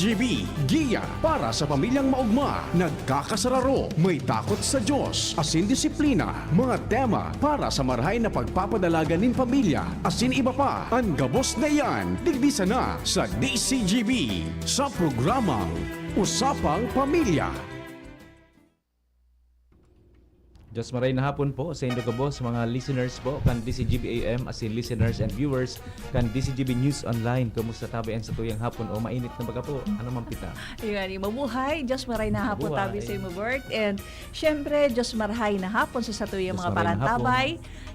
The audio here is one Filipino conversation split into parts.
DCGB, giya para sa pamilyang maugma, nagkakasararo, may takot sa Diyos, asin disiplina, mga tema para sa marahay na pagpapadalaga nin pamilya, asin iba pa, ang gabos na yan, digdisa na sa DCGB, sa programang Usapang Pamilya. Diyos maray na hapon po sa Indo Cabo, sa mga listeners po kan DCGB AM, as in listeners and viewers kan DCGB News Online. Kumusta tabayan sa tuyang hapon o mainit na baga po? Ano man pita? Ayan, mabuhay. Diyos maray na hapon Mabuhay. tabi sa imo work. And syempre, Diyos marahay na hapon sa satuyang Diyos mga maray na parantabay.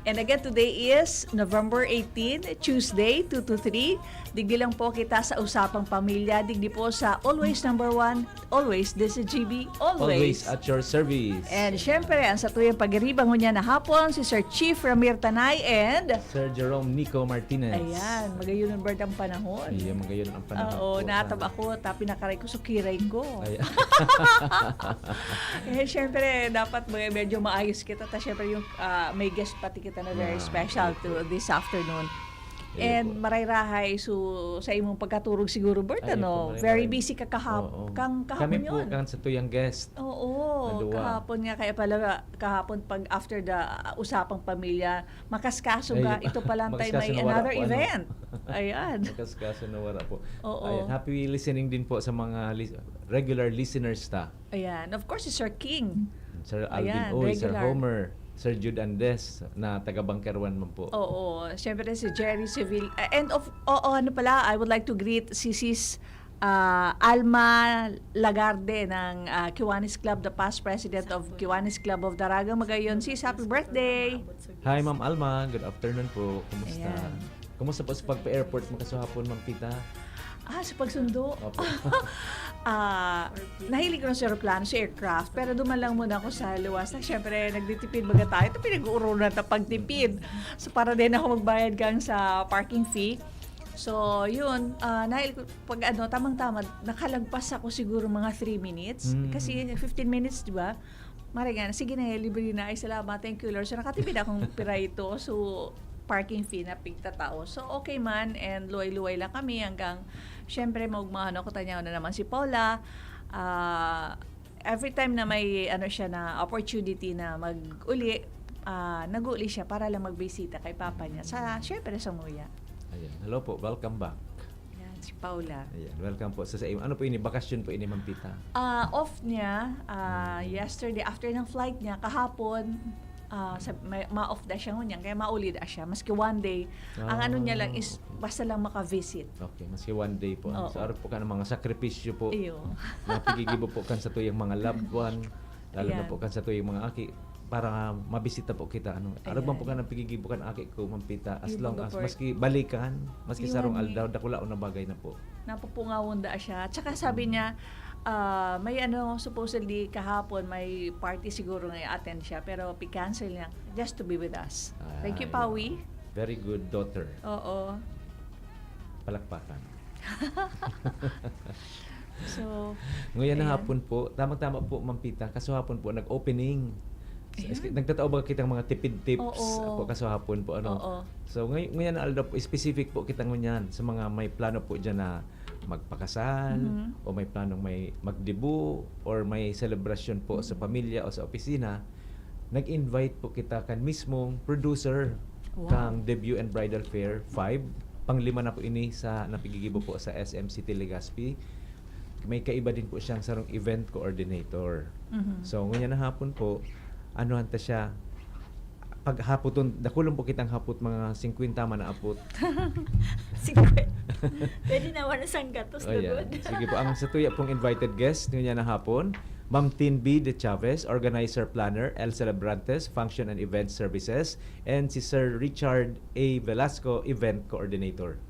And again, today is November 18, Tuesday, 2 to 3. Digdi lang po kita sa Usapang Pamilya. Digdi po sa Always Number 1, Always DCGB, Always at your service. And syempre, ang sa tuyang pag-iribang niya na hapon, si Sir Chief Ramir Tanay and... Sir Jerome Nico Martinez. Ayan, magayon bird ang panahon. Ayan, magayon ang panahon Oo, po. natab ako, tapi nakaray ko, sukiray ko. Ayan. Eh, syempre, dapat medyo maayos kita. Ta syempre, yung may guest pati kita na very special to this afternoon. And marayrahay sa imong pagkaturog siguro, Bert, Ay, ano? po, Very maray. busy ka Oo. kahapon Kami po yun. kan sa tuyang guest. Oo, Maluwa. kahapon nga. Kaya pala kahapon pag after the Usapang Pamilya, makaskaso ka, Ay, ito pala tayo makaskaso may na wala another po, ano? event. Ayan. Kaskaso na wala po. Oo. Ayan, happy listening din po sa mga regular listeners ta. Ayan. Of course, si Sir King. Sir Alvin Ayan, Oy, Sir regular. Homer, Sir Jude Andes na taga-Bangkerwan man po. Oo, siyempre si Jerry Civil. And ano pala, I would like to greet si Sis Alma Lagarde ng Kiwanis Club, the past president of Kiwanis Club of Daraga. Magayon, sis, happy birthday! Hi Ma'am Alma, good afternoon po. Kumusta? Ayan. Kumusta po sa pagpa-airport mo kasahapon, Ma'am Pita? Sa pagsundo. Opo. Nahilig ko sa aeroplano, sa aircraft, pero duman lang muna ako sa luwas. Siyempre, nagtitipid baga tayo. Ito pinag-uurunan na pagtipid. So, para din ako magbayad gang sa parking fee. So, yun, nahilig ko, tamang-tama, nakalagpas ako siguro mga 3 minutes. Kasi 15 minutes, di ba? Maringan, sige na, libre na. Ay, salamat, thank you, Lord. So, nakatipid akong pira ito. So, parking fee na pigta tao. So, okay man, and luway-luway lang kami hanggang, syempre, maugmahan ako, tanyaw na naman si Paula. Every time na may, siya na opportunity na mag-uli, nag-uli siya para lang magbisita kay Papa niya. Syempre, sa Muya. Ayan. Hello po, welcome back. Yan, si Paula. Ayan, welcome po sa iyo. Ano po ini? Bakasyon po ini, Ma'am Pita? Off niya, yesterday, after ng flight niya, kahapon, ma-off na siya ngunyan, kaya mauli na siya. Maski one day, ang ano niya lang is basta lang maka-visit. Okay, maski one day po. Oo. So, araw po ka ng mga sakripisyo po. Iyo. Napigigibo po kan sa tuyang mga loved one, lalo na Ayan. po kan sa tuyang mga aki, para mabisita po kita. Araw Ayan. po ka ng pigigibo kan aki ko, Ma'am Pita, as Yung long mga as, port. maski balikan, maski Yung sarong ano aldaw, dakula o na bagay na po. Napupungawon da siya. Tsaka sabi niya, may supposedly kahapon, may party siguro na i-attend siya, pero i-cancel niya just to be with us. Thank you, Pawi. Very good daughter. Oo. Palakpakan. So, Ngayon na ayan. hapon po, tamang-tama po, Ma'am Pita, kaso hapon po, nag-opening. Nagtatao ba kitang mga tipid tips Oo. po kaso hapon po? Oo. So ngayon na aldaw po, specific po kita ngunyan sa mga may plano po dyan na magpakasal o may planong may magdebu or may celebration po sa pamilya o sa opisina. Nag-invite po kita kan mismong producer Wow. kang Debut and Bridal Fair 5. Panglima na po ini sa napigigibo po sa SM City Legazpi. May kaiba din po siyang sarong event coordinator. So ngayon na hapon po, ano hanta siya, pag haputon, dakulong po kitang hapot mga 50 man na apot. Pwede na wala sang gatos Oh, yeah. lugod. Sige po, ang sa tuya pong invited guest ngayon na hapon, Ma'am Tin B. De Chavez, Organizer Planner, El Celebrantes, Function and Event Services, and si Sir Richard A. Velasco, Event Coordinator.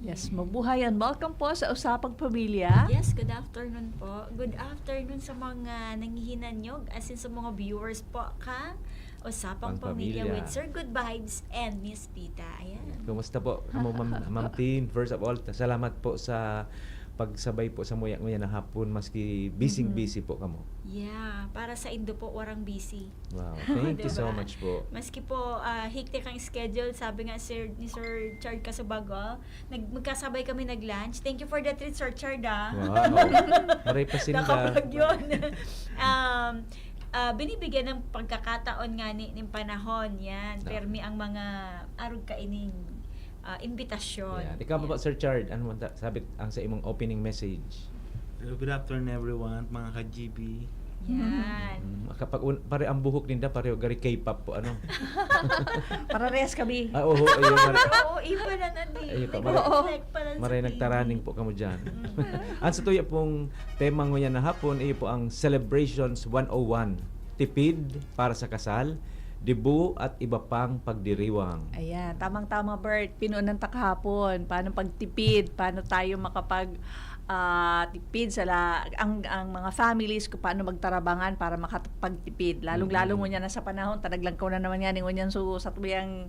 yes, mabuhay and welcome po sa Usapang Pamilya. Yes, good afternoon po. Good afternoon sa mga nangihinanyog, as in sa mga viewers po ka. Usapang Pamilya. Pamilya with Sir Good Vibes and Miss Tita. Ayan. Kumusta po, Ma'am Tin? First of all, salamat po sa pagsabay po sa nguya na hapon maski busy po kamo. Yeah, para sa Indo po, warang busy. Wow, thank you so Diba? much po. Maski po hectic ang schedule, sabi nga ni Sir Chard Casubago, magkasabay kami nag-lunch. Thank you for the treat, Sir Chard. Wow. Maray pa sinda. Nakapag yun. Binibigyan ng pagkakataon nga ng panahon yan. No. Permi ang mga arog kaining imbitasyon. Yan. Ikaw ba, Sir Chard, ano man sabi ang sa imong opening message? Good afternoon everyone, mga ka-GB. Yan. Kapag pare ang buhok ninda pareho gari K-pop po ano. Para rest kami. Oo, ayun. Oo, iba na nandi. Ayun pa, Nag-reflect pala sa Maray TV. nagtaraning po kamo diyan. Ang sa tuya pong tema nguya na hapon iyo po ang Celebrations 101. Tipid para sa kasal, debu at iba pang pagdiriwang. Ayan, tamang-tama Bert. Pinuunan ta kahapon. Paano pagtipid? Paano tayo makapag tipid ang mga families kung paano magtarabangan para makapagtipid. Lalong-lalo mo niya na sa panahon, tanaglangaw na naman yan yung nyan sa tuyang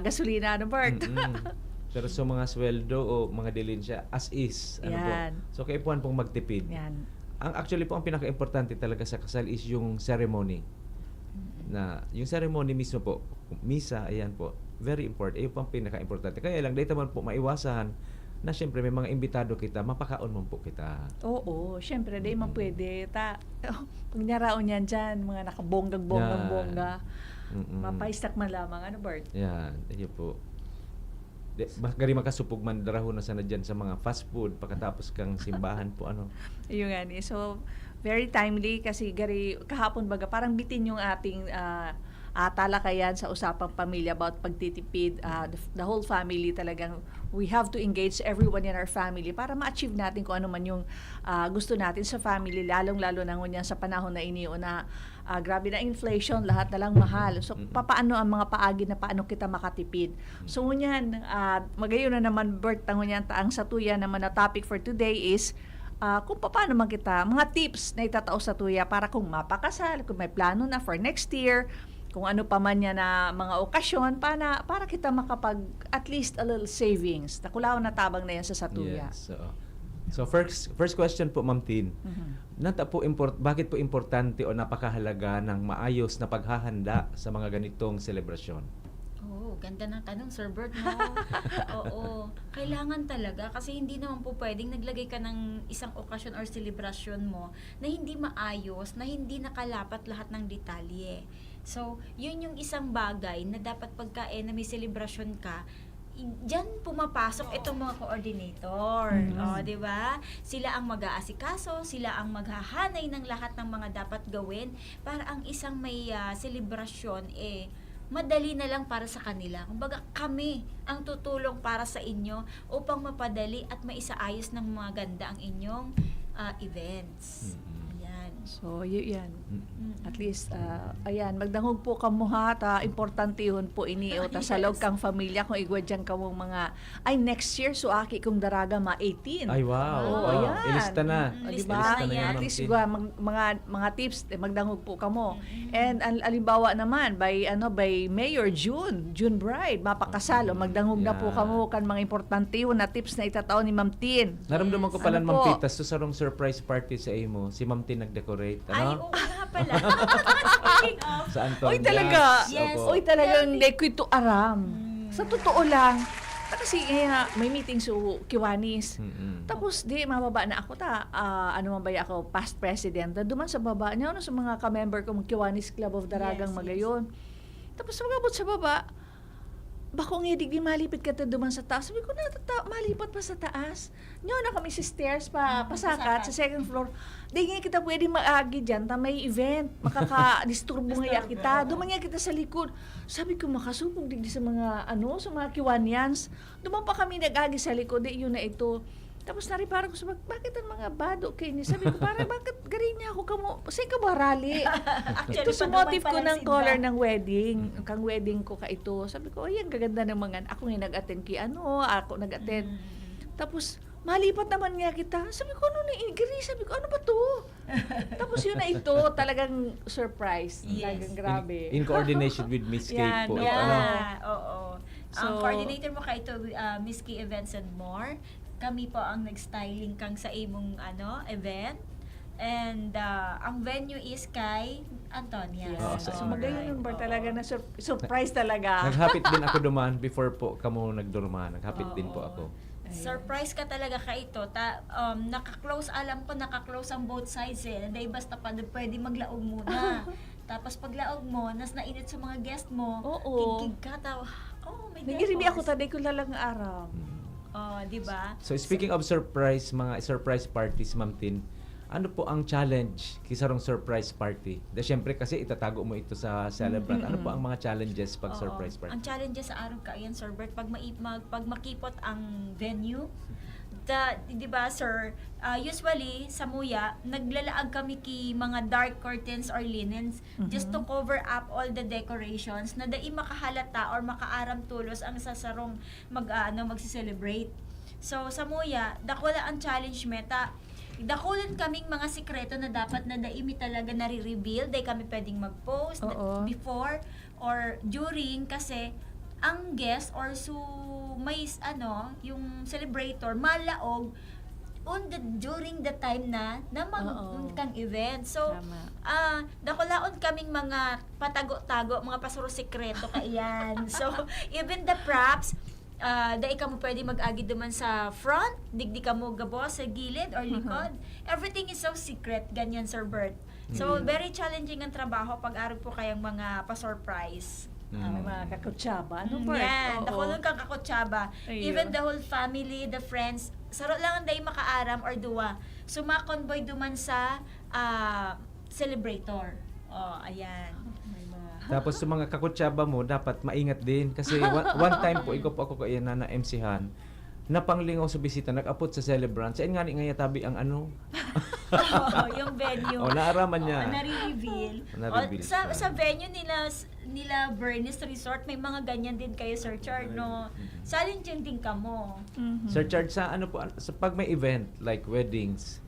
gasolina, ano Bert? Pero sa mga sweldo o mga dilinsya as is, ano po. Yan. So kaipuan pong magtipid. Yan. Ang actually po ang pinaka-importante talaga sa kasal is yung ceremony. Na yung ceremony mismo po, misa, ayan po, very important. Ayun po ang pinaka-importante. Kaya lang dito man po maiwasan na syempre may mga imbitado kita, mapakaon mo po kita. Oo, syempre, di man pwede. Pag naraon yan dyan, mga nakabonggang-bonggang-bongga, mapaistak man lamang, ano Bert? Yan, ayun po. Gari makasupog man daraho na sana dyan sa mga fast food pagkatapos kang simbahan po ano. Yung nga ni. So, very timely kasi gari kahapon baga parang bitin yung ating talakayan sa usapang pamilya about pagtitipid. The whole family talagang we have to engage everyone in our family para ma-achieve natin kung ano man yung gusto natin sa family, lalong-lalo na ngunyan sa panahon na iniyo na grabe na inflation, lahat na lang mahal. So, paano ang mga paagi na paano kita makatipid? So, ngunyan, magayon na naman, Bert, ngunyan, ang satuya naman na topic for today is kung paano man kita, mga tips na itatao sa tuya para kung mapakasal, kung may plano na for next year, kung ano pa man yan na mga okasyon, para kita makapag at least a little savings. Nakulaw na tabang na yan sa satuya. Yes. So first question po, Ma'am Tin. Nata po bakit po importante o napakahalaga ng maayos na paghahanda sa mga ganitong selebrasyon? Oh, ganda ng tanong, Sir Bert, no? Oo. Kailangan talaga kasi hindi naman po pwedeng naglagay ka ng isang okasyon or selebrasyon mo na hindi maayos, na hindi nakalapat lahat ng detalye. So, yun yung isang bagay na dapat pagkain na may selebrasyon ka, diyan pumapasok itong mga coordinator. Di ba? Sila ang mag-aasikaso, sila ang maghahanay ng lahat ng mga dapat gawin para ang isang may selebrasyon madali na lang para sa kanila. Kumbaga, kami ang tutulong para sa inyo upang mapadali at maisaayos ng mga ganda ang inyong events. Ayan. So, yan. At least, ayan, magdangog po kamo ha, importante yun po iniyo, ta sa log kang familia, kung igwadyan ka mong mga, next year, so aki kong daraga ma 18. Ay, wow. Oo, Wow. ayan. Ilista na. Diba? Ilista na yan, At Ma'am least, Tin. mga tips, magdangog po kamo. And, alimbawa naman, by Mayor June Bride, mapakasal, o magdangog na po Yeah. kamo, kan mga importante yun na tips na itatao ni Ma'am Tin. Naramdaman ko pala, Ano Ma'am po? Tin, tas sarong surprise party sa imo, si Ma'am Tin nag-decorate. Ay, Ano? oo nga pala. Speaking of, Sa Antonia. Oy talaga. Yes. Opo. Oy talagang di ko ito aram. Sa totoo lang. Kasi may meeting sa Kiwanis. Tapos di mababa na ako ano man ba ako past president. Duman sa baba niya sa mga ka-member ko Kiwanis Club of Daragang Yes, Magayon. Tapos magabot sa baba. Bako nga di malipit ka duman sa taas. Sabi ko malipat pa sa taas. Nyo na kami sa stairs pasakat sa second floor. Di nga kita pwede maagi dyan. May event. Makaka-disturbo nga kita. Duman nga kita sa likod. Sabi ko makasupog digdi sa mga sa mga Kiwanians. Duman pa kami nag-agi sa likod. Di yun na ito. Tapos naripara ko sa bakit ang mga bado kay ni sabi ko bakit garin niya ako kamo say ka barali. Ito sa motive ko ng color ng wedding, kang wedding ko ka ito. Sabi ko ay ang gaganda ng mga ako nga nag-attend ako nag-attend. Tapos malipat naman nga kita. Sabi ko ano ni Igri, sabi ko ano ba to? Tapos yun na ito talagang surprise. Yes. Talagang grabe. In coordination with Miss Kate Yan, po. oo. Ano? oo. Ang So, coordinator mo kay ito, Miss Key Events and More. kami po ang nag-styling kang sa imong event. And ang venue is kay Antonia. Yeah. Oo, So, sa magayon ba Oo. talaga na surprise talaga. Naghapit din ako duman before po kamo nagdurma. Naghapit din po Oo. ako. Ayan. Surprise ka talaga ka ito. Naka-close, alam ko naka-close ang both sides eh. Dahil basta pa pwede maglaog muna. Tapos paglaog mo, nas nainit sa mga guest mo, Oo. kikig ka, tawa, oh my Nagiribi ako taday ko lalang araw. Oh, di ba? So speaking of surprise, mga surprise parties, Ma'am Tin, ano po ang challenge kisarong surprise party? De syempre kasi itatago mo ito sa celebrant. Ano po ang mga challenges pag Oo. surprise party? Ang challenges sa araw ka yan, Sir Bert, pag makipot ang venue, di ba, sir, usually sa Muya, naglalaag kami ki mga dark curtains or linens just to cover up all the decorations na dai makahalata or makaaram tulos ang sasarong magse-celebrate. So sa Muya, dakwala ang challenge meta. Dakulan kaming mga sikreto na dapat na daimi talaga nare-reveal, dahil kami pwedeng mag-post Oo. before or during, kasi ang guest or may yung celebrator malaog during the time na Oo. kang event. So Tama. dakulaon kaming mga patago-tago, mga pasuro sikreto kaiyan. So even the props, dahil ka mo pwede mag-agi duman sa front, digdi ka mo gabo sa gilid or likod. Everything is so secret, ganyan, Sir Bert. So, very challenging ang trabaho pag-araw po kayang mga pa-surprise. May mga kakutsaba. Ano ba? Yan, nakulong kang kakutsaba. Ayun. Even the whole family, the friends, saro lang ang day makaaram or duwa. Sumakonboy duman sa celebrator. Oh, ayan. May mga... Tapos sa mga kakutsaba mo, dapat maingat din. Kasi one time po, ikaw po ako kaya na MC-han, napanglingaw sa bisita, nag-apot sa celebrant. Sa nga nga tabi ang Yung venue. naaraman niya. Nare-reveal. Na-reveal Sa siya. venue nila Bernice Resort, may mga ganyan din kayo, Sir Chard, no? Challenging din ka mo. Sir Chard, sa sa pag may event, like weddings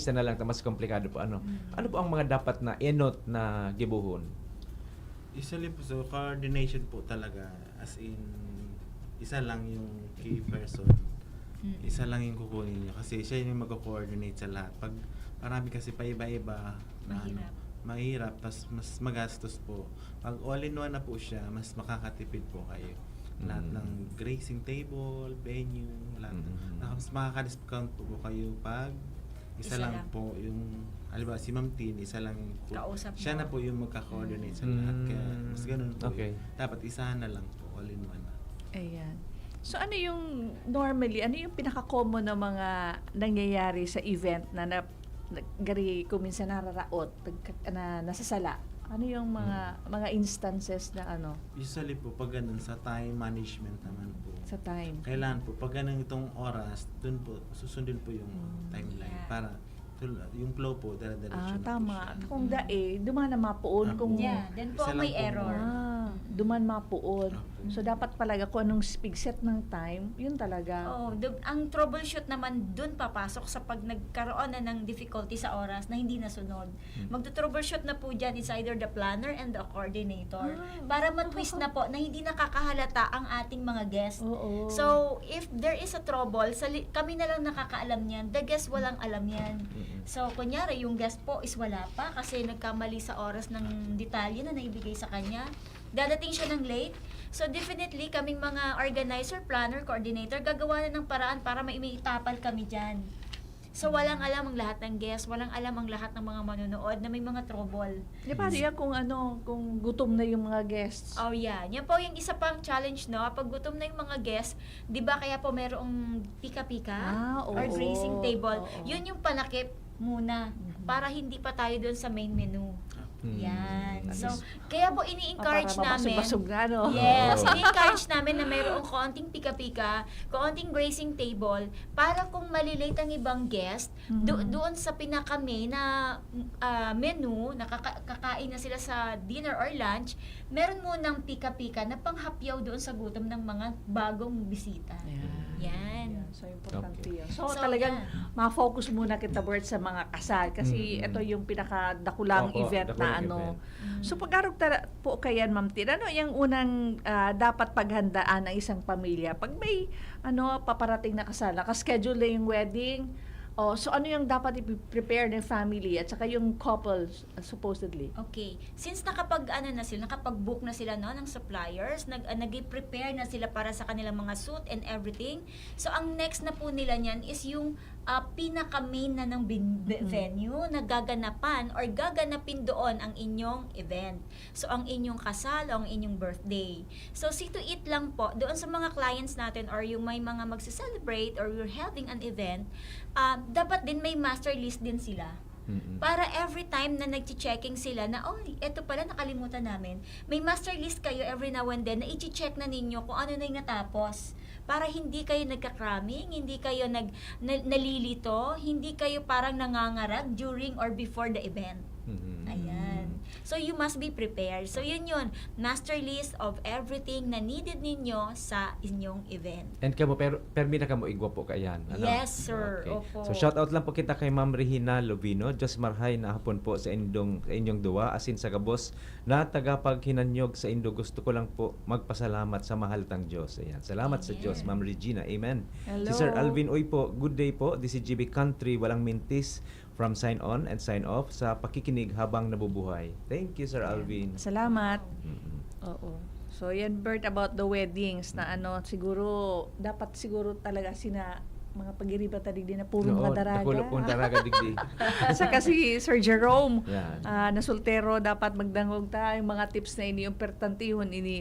na lang, mas komplikado po, ano po ang mga dapat na i-note na gibuhon? Usually po, so coordination po talaga, as in, isa lang yung key person. Isa lang yung kukunin nyo kasi siya yung mag-coordinate sa lahat. Pag marami kasi pa iba-iba na mahirap, tas mas magastos po. Pag all-in-one na po siya, mas makakatipid po kayo. Lahat ng grazing table, venue, lahat. Mas makaka-discount po kayo pag isa lang po yung, alam si Ma'am Tin, isa lang po. Kausap Siya mo. na po yung magka-coordinate sa lahat. Kaya mas ganun po. Okay. Dapat isahan na lang po, all-in-one na. Ayan. So ano yung normally, ano yung pinaka-common na mga nangyayari sa event na gari ko minsan nararaot na nasasala? Ano yung mga instances na ano Usually po, pag ganun, sa time management naman po. sa time? Kailangan po, pag ganun itong oras, dun po, susundin po yung timeline. Yeah. Para yung flow po, dala-diretso na Tama. po siya. Kung dae, duman na mapuon. Kung Yeah, then po Isa may lang po error. duman mapuon. Opo. So dapat palaga kung anong set ng time, yun talaga. Oh, ang troubleshoot naman dun papasok sa pag nagkaroon na ng difficulty sa oras na hindi nasunod. Magto-troubleshoot na po dyan is either the planner and the coordinator para matwist na po na hindi nakakahalata ang ating mga guests. Oo. So, if there is a trouble, kami na lang nakakaalam niyan. The guest walang alam yan. So, kunyari, yung guest po is wala pa kasi nagkamali sa oras ng detalye na naibigay sa kanya. Dadating siya ng late. So, definitely, kaming mga organizer, planner, coordinator, gagawa na ng paraan para maitapal kami dyan. So, walang alam ang lahat ng guests, walang alam ang lahat ng mga manonood na may mga trouble. Di ba yan kung gutom na yung mga guests? Oh, yeah. Yan po yung isa pang challenge, no? Pag gutom na yung mga guests, di ba kaya po merong pika-pika or oo. grazing table. Oo. Yun yung panakip muna para hindi pa tayo doon sa main menu. Yan. So, kaya po ini-encourage para namin. mabasog na, no? Yes, Oo. ini-encourage namin na mayroong konting pika-pika, konting grazing table, para kung malilate ang ibang guest, doon sa pinaka-main na menu, nakakain na sila sa dinner or lunch, meron munang pika-pika na panghapyaw doon sa gutom ng mga bagong bisita. Yan. So, importante Okay. yun. So, So, talagang yeah. ma-focus muna kita, Bert, sa mga kasal. Kasi ito yung pinakadakulang Opo, event dakulang na na yung ano. event. So pag-arog po kayan, Ma'am Tin, ano yung unang dapat paghandaan ng isang pamilya pag may paparating na kasal, naka-schedule na yung wedding? So ano yung dapat i-prepare ng family at saka yung couple supposedly? Okay. Since nakapag-book na sila no ng suppliers, nag-prepare na sila para sa kanilang mga suit and everything. So ang next na po nila niyan is yung pinaka-main na ng venue na gaganapan or gaganapin doon ang inyong event. So ang inyong kasal o ang inyong birthday. So see to it lang po doon sa mga clients natin or yung may mga magse-celebrate or you're having an event, dapat din may master list din sila. Mm-mm. Para every time na nag-checking sila na, eto pala nakalimutan namin. May master list kayo every now and then na i-check na ninyo kung ano na yung natapos. Para hindi kayo nagka-cramming, hindi kayo nalilito, hindi kayo parang nangangarag during or before the event. Mm-mm. Ayan. So, you must be prepared. So, yun. Master list of everything na needed ninyo sa inyong event. And kamo pero permi na kamo igwa po kayan. Yes, sir. Okay. Opo. So shout out lang po kita kay Ma'am Regina Lovino. Diyos marhay na hapon po sa inyong duwa asin sa gabos na tagapaghinanyog sa indo. Gusto ko lang po magpasalamat sa mahal tang Diyos. Ayan. Salamat sa Amen. Diyos, Ma'am Regina. Amen. Hello. Si Sir Alvin Uy po, good day po. This is GB Country, walang mintis from sign on and sign off sa pakikinig habang nabubuhay. Thank you, Sir Alvin. Salamat. Mm-mm. Oo. So yan, Bert, about the weddings na dapat siguro talaga sina mga pag-iriba tadig din na puro Oo, mga daraga. nakulo po ang daraga digdi. Sa kasi Sir Jerome, Yan. na soltero, dapat magdangog tayo mga tips na ini, yung pertantihon ini.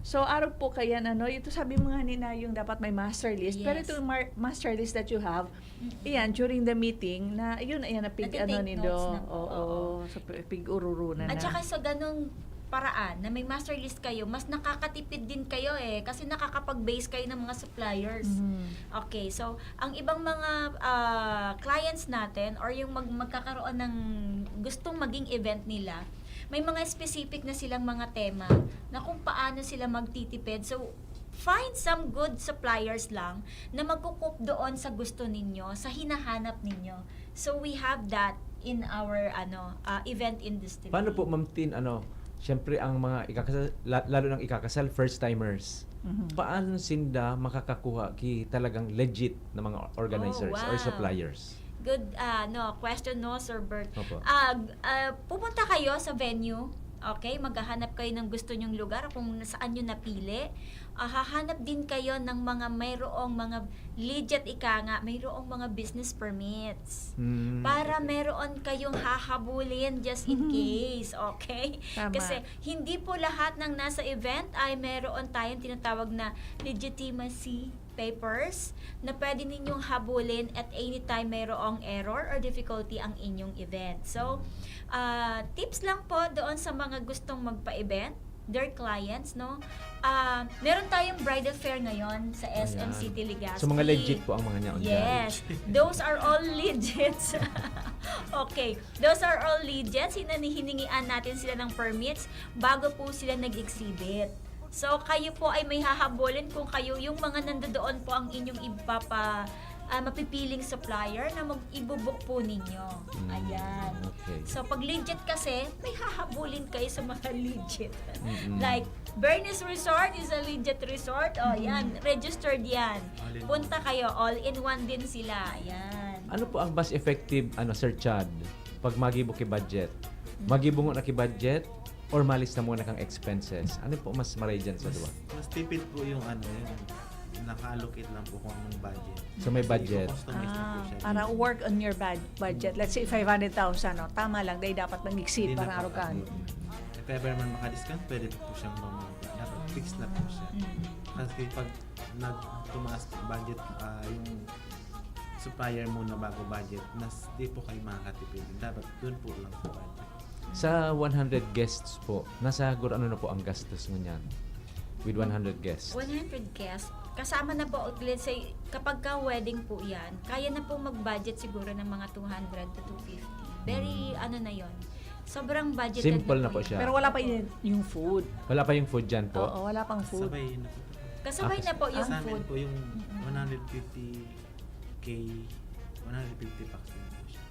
So, araw po kaya ito sabi mo nga nina yung dapat may master list. Yes. Pero ito yung master list that you have, iyan, during the meeting, na yun, ayan, na pig, Nagtitake nido. notes na po. Oo, so pig-ururo na. At saka sa ganung paraan na may master list kayo, mas nakakatipid din kayo kasi nakakapag-base kayo ng mga suppliers. Okay, so ang ibang mga clients natin or yung magkakaroon ng gustong maging event nila, may mga specific na silang mga tema na kung paano sila magtitipid. So, find some good suppliers lang na magkukup doon sa gusto ninyo, sa hinahanap ninyo. So, we have that in our event industry. Paano po, Ma'am Tin, siyempre ang mga lalo ng ikakasal, first-timers. Paano sinda makakakuha talagang legit na mga organizers Oh, wow. or suppliers? Good question, Sir Bert. Opo. Pupunta kayo sa venue, okay? Maghahanap kayo ng gusto nyong lugar kung saan nyo napili. Hahanap din kayo ng mayroong mga legit mayroong mga business permits. Para meron kayong hahabulin just in case, okay? Tama. Kasi hindi po lahat ng nasa event ay meron tayong tinatawag na legitimacy papers na pwede ninyong habulin at anytime mayroong error or difficulty ang inyong event. So, tips lang po doon sa mga gustong magpa-event, their clients, meron tayong bridal fair ngayon sa SM Ayan. City Legazpi. So mga legit po ang mga niya. Yes. Those are all legit. Okay. Those are all legit. Hiningian natin sila ng permits bago po sila nag-exhibit. So, kayo po ay may hahabulin kung kayo, yung mga nandoon po ang inyong mapipiling supplier na ibubuk po ninyo. Ayan. Okay. So, pag legit kasi, may hahabulin kayo sa mga legit. Mm-mm. Like, Bernice Resort is a legit resort. Yan. Registered yan. All-in-one. Punta kayo. All-in-one din sila. Yan. Ano po ang mas effective, Sir Chad, pag magibo ki budget? Magibo mo na ki budget or malis na muna kang expenses? Ano po mas maray dyan sa duwa? Mas tipid po yung naka-allocate lang po kung anong budget. So may budget. Customize na po siya. Para work on your budget. Let's say 500,000, tama lang, dahil dapat mag-exceed Hindi na parang po, arugan. If ever man maka-discount, pwede po siyang dapat fix na po siya. Kasi pag tumaas po budget, yung supplier muna bago budget, mas di po kayo makakatipid. Dapat doon po lang po budget. Sa 100 guests po, nasa ano na po ang gastos mo niyan? With 100 guests? 100 guests. Kasama na po, let's say, kapag ka-wedding po yan, kaya na po mag-budget siguro ng mga 200 to 250. Very, na yon. Sobrang budgeted Simple na po yun. siya. Pero wala pa yung food. Wala pa yung food dyan po? Oo, wala pang food. Sabay na po. Kasabay na po yung Sa amin food. po yung 150K, 150 packs din po siya.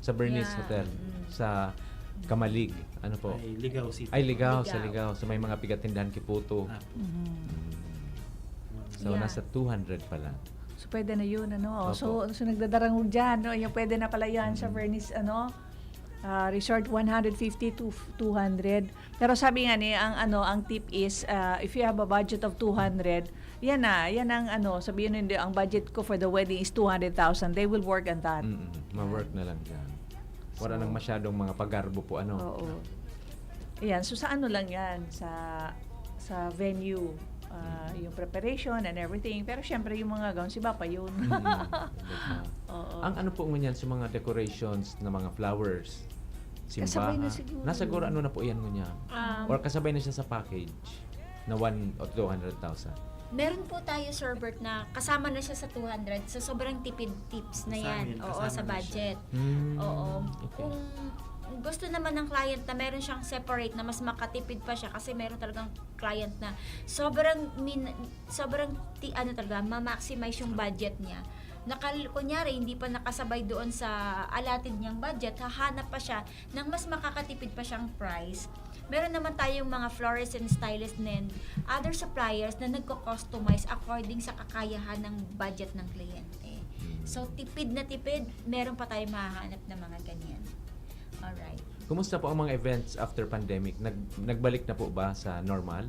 Sa Bernice Yeah. Hotel. Sa Kamalig. Ano po? Ay, Ligaw City. Ay, Ligaw. Sa Ligaw. Ligaw. So, may mga pigatindahan Kiputo. Ah, po. So, Yeah. nasa 200 pala. So, pwede na yun, ano. Opo. So nagdadarangog dyan, no? Yung pwede na pala yan sa Venice, ano, resort 150 to 200. Pero sabi nga ni, ang tip is, if you have a budget of 200, yan ang sabihin hindi, ang budget ko for the wedding is 200,000. They will work on that. Ma-work na lang dyan. Wala So, nang masyadong mga pagarbo po, ano. Oo. Ayan, so sa ano lang yan, sa venue, yung preparation and everything. Pero syempre yung mga gawin, si Bapa yun. Oo. Ang ano po ngunyan sa mga decorations na mga flowers, Kasabay simbahan. na siguro. Nasiguro ano na po yan ngunyan. Um, Or kasabay na siya sa package na 1 o 200,000. Meron po tayo, Sir Bert, na kasama na siya sa 200. So, sobrang tipid tips na Sa yan. amin, Oo, kasama sa na budget. Hmm, Oo. okay. Kung gusto naman ng client na meron siyang separate na mas makatipid pa siya kasi meron talagang client na sobrang talaga ma-maximize yung budget niya. Kunyari, hindi pa nakasabay doon sa allotted niyang budget, hahanap pa siya ng mas makakatipid pa siyang price. Meron naman tayong mga florist and stylist and other suppliers na nagko-customize according sa kakayahan ng budget ng kliyente. So, tipid na tipid, meron pa tayong mahahanap na mga ganyan. Alright. Kumusta po ang mga events after pandemic? Nagbalik na po ba sa normal?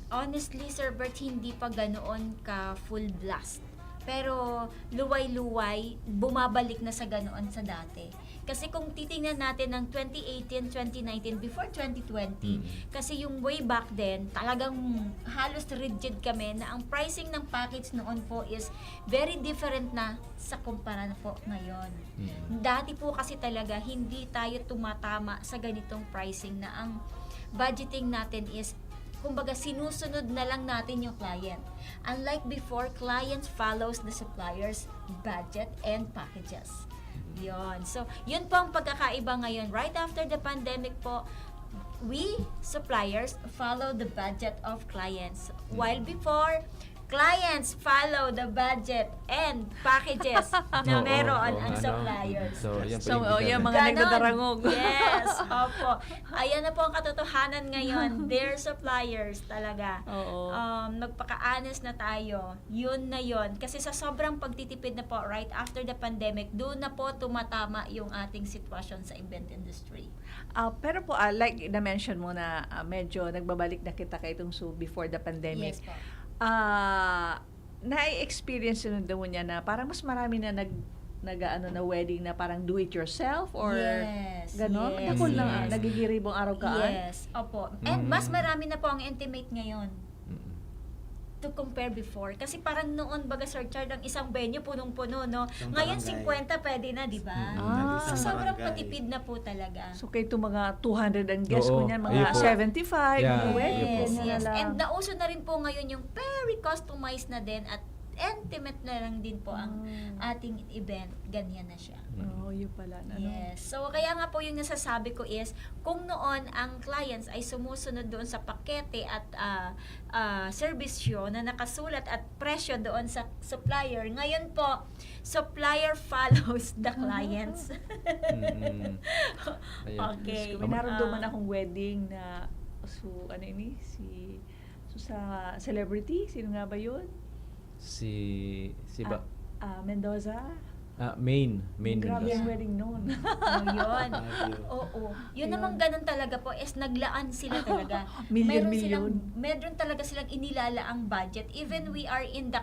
Honestly, Sir Bert, hindi pa ganoon ka full blast. Pero luway-luway, bumabalik na sa ganoon sa dati. Kasi kung titingnan natin ng 2018, 2019, before 2020, kasi yung way back then, talagang halos rigid kami na ang pricing ng package noon po is very different na sa kumpara po ngayon. Dati po kasi talaga, hindi tayo tumatama sa ganitong pricing na ang budgeting natin is kumbaga sinusunod na lang natin yung client. Unlike before, clients follows the supplier's budget and packages. Yon. So, yun po ang pagkakaiba ngayon. Right after the pandemic po, we, suppliers, follow the budget of clients. While before, clients follow the budget and packages na meron ang suppliers. So, yan po So, yung mga Ganon. nagdadarangog. Yes, opo. Ayan na po ang katotohanan ngayon. They're suppliers talaga. Oo. Magpaka-honest na tayo. Yun na yun. Kasi sa sobrang pagtitipid na po right after the pandemic, doon na po tumatama yung ating sitwasyon sa event industry. Pero po, like na-mention mo na medyo nagbabalik na kita kay itong before the pandemic. Yes po. Na-experience nyo daw niya na parang mas marami na na wedding na parang do it yourself or Yes, ganon? yes, Nakul lang, yes. nagigiribong araw kaan? Yes, opo. And mas marami na po ang intimate ngayon to compare before. Kasi parang noon, baga Sir Chard, ang isang venue punong-puno, no? Isang Ngayon, barangay. 50 pwede na, di ba? So, Isang sobrang barangay. patipid na po talaga. So, kayo itong mga 200 ang guest Oo, ko niyan, ayun mga po. 75, Yeah, mga wedding, ayun po. Yes, ganyan yes. na lang. And nauso na rin po ngayon yung very customized na din at intimate na lang din po ang ating event. Ganyan na siya. Oh, yun pala. Ano? Yes. So, kaya nga po yung nasasabi ko is, kung noon ang clients ay sumusunod doon sa pakete at serbisyo na nakasulat at presyo doon sa supplier, ngayon po, supplier follows the clients. Ayun. Okay. May naramdaman akong wedding na, sa celebrity, sino nga ba yun? Si Mendoza. Main Grabe Mendoza. ang wedding noon. Oh, yun. Baguio. Oo. Yun Yun. naman ganun talaga po is naglaan sila talaga. Milyon-milyon. Meron talaga silang inilalaang budget. Even we are in the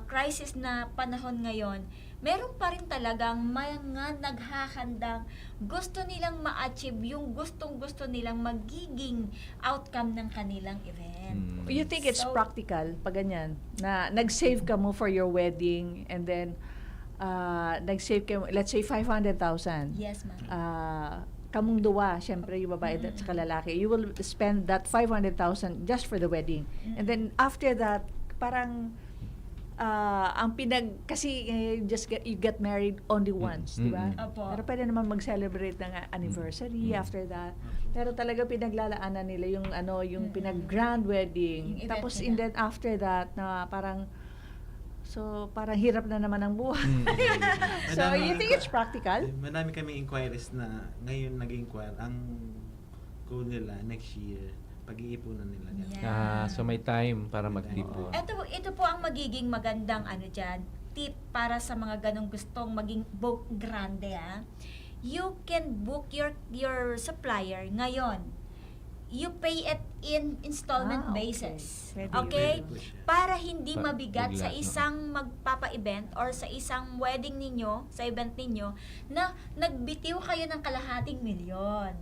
crisis na panahon ngayon, meron pa rin talagang mga naghahandang gusto nilang ma-achieve yung gustong-gusto nilang magiging outcome ng kanilang event. You think it's So- practical pag ganyan? Na nag-save ka mo for your wedding and then nag-save ka mo, let's say 500,000. Yes, ma'am. Kamong duwa, syempre yung babae at saka lalaki, you will spend that 500,000 just for the wedding. And then after that, parang kasi you get married only once, di ba? Opo. Pero pwede naman mag-celebrate ng anniversary after that. Pero talaga pinaglalaanan nila yung pinag-grand wedding. Yung event Tapos nila. and then after that na parang hirap na naman ang buhay. So, you think it's practical? Marami kami inquiries na ngayon nag-inquire. Ang goal nila next year, pag-iipunan nila yan. Yeah. So may time para magtipon. Ito po ang magiging magandang tip para sa mga ganong gustong maging book grande You can book your supplier ngayon. You pay it in installment Okay. basis. Pwede. Okay? Pwede po siya. Para hindi Pa- mabigat bigla, sa no? isang magpapa-event or sa isang wedding ninyo, sa event ninyo, na nagbitiw kayo ng kalahating milyon.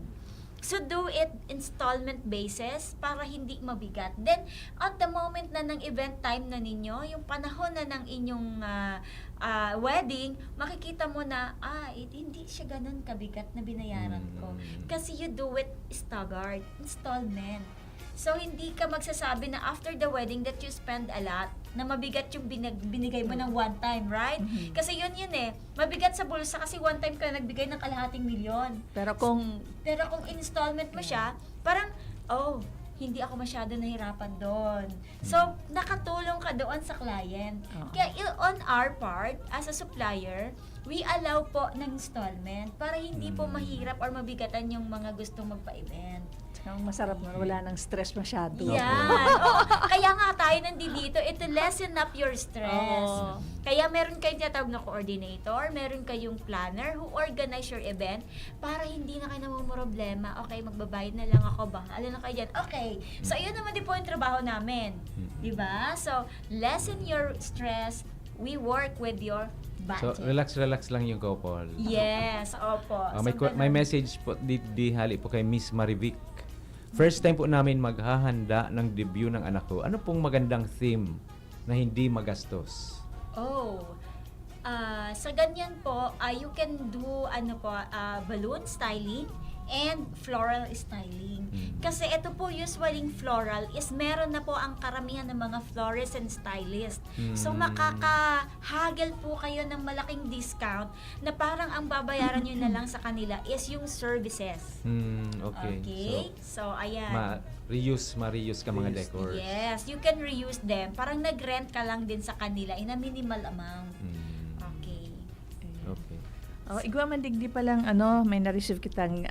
So do it installment basis para hindi mabigat. Then at the moment na ng event time na ninyo, yung panahon na ng inyong wedding, makikita mo na hindi siya ganun kabigat na binayaran ko. Kasi you do it staggered, installment. So hindi ka magsasabi na after the wedding that you spend a lot, na mabigat yung binigay mo ng one time, right? Kasi yun mabigat sa bulsa kasi one time ka nagbigay ng kalahating milyon. Pero kung Pero kung installment mo siya, parang, hindi ako masyado nahirapan doon. So, nakatulong ka doon sa client. Oo. Kaya on our part, as a supplier, we allow po ng installment para hindi po mahirap or mabigatan yung mga gustong magpa-event. ang masarap na wala nang stress masyado. Yan. Oo. Kaya nga tayo nandito, to lessen up your stress. Oo. Kaya meron kayong tinatawag na coordinator, meron kayong planner who organize your event para hindi na kayo namumroblema. Okay, magbabayad na lang ako, bahala na kayo dyan. Okay. So, yun naman din po yung trabaho namin. Diba? So, lessen your stress. We work with your So, budget. relax lang yung couple. Yes, opo. May, So, may ganun. message po di hali po kay Miss Marivic. First time po namin maghahanda ng debut ng anak ko. Ano pong magandang theme na hindi magastos? Sa ganyan po, you can do balloon styling and floral styling. Kasi ito po usually floral is meron na po ang karamihan ng mga florists and stylists. So makakahagel po kayo ng malaking discount na parang ang babayaran nyo na lang sa kanila is yung services. Okay. Okay? So ayan. Ma-reuse ka mga Reuse. decors. Yes, you can reuse them. Parang nag-rent ka lang din sa kanila in a minimal amount. Okay. Okay. Igwa man digdi pa lang may na-receive kitang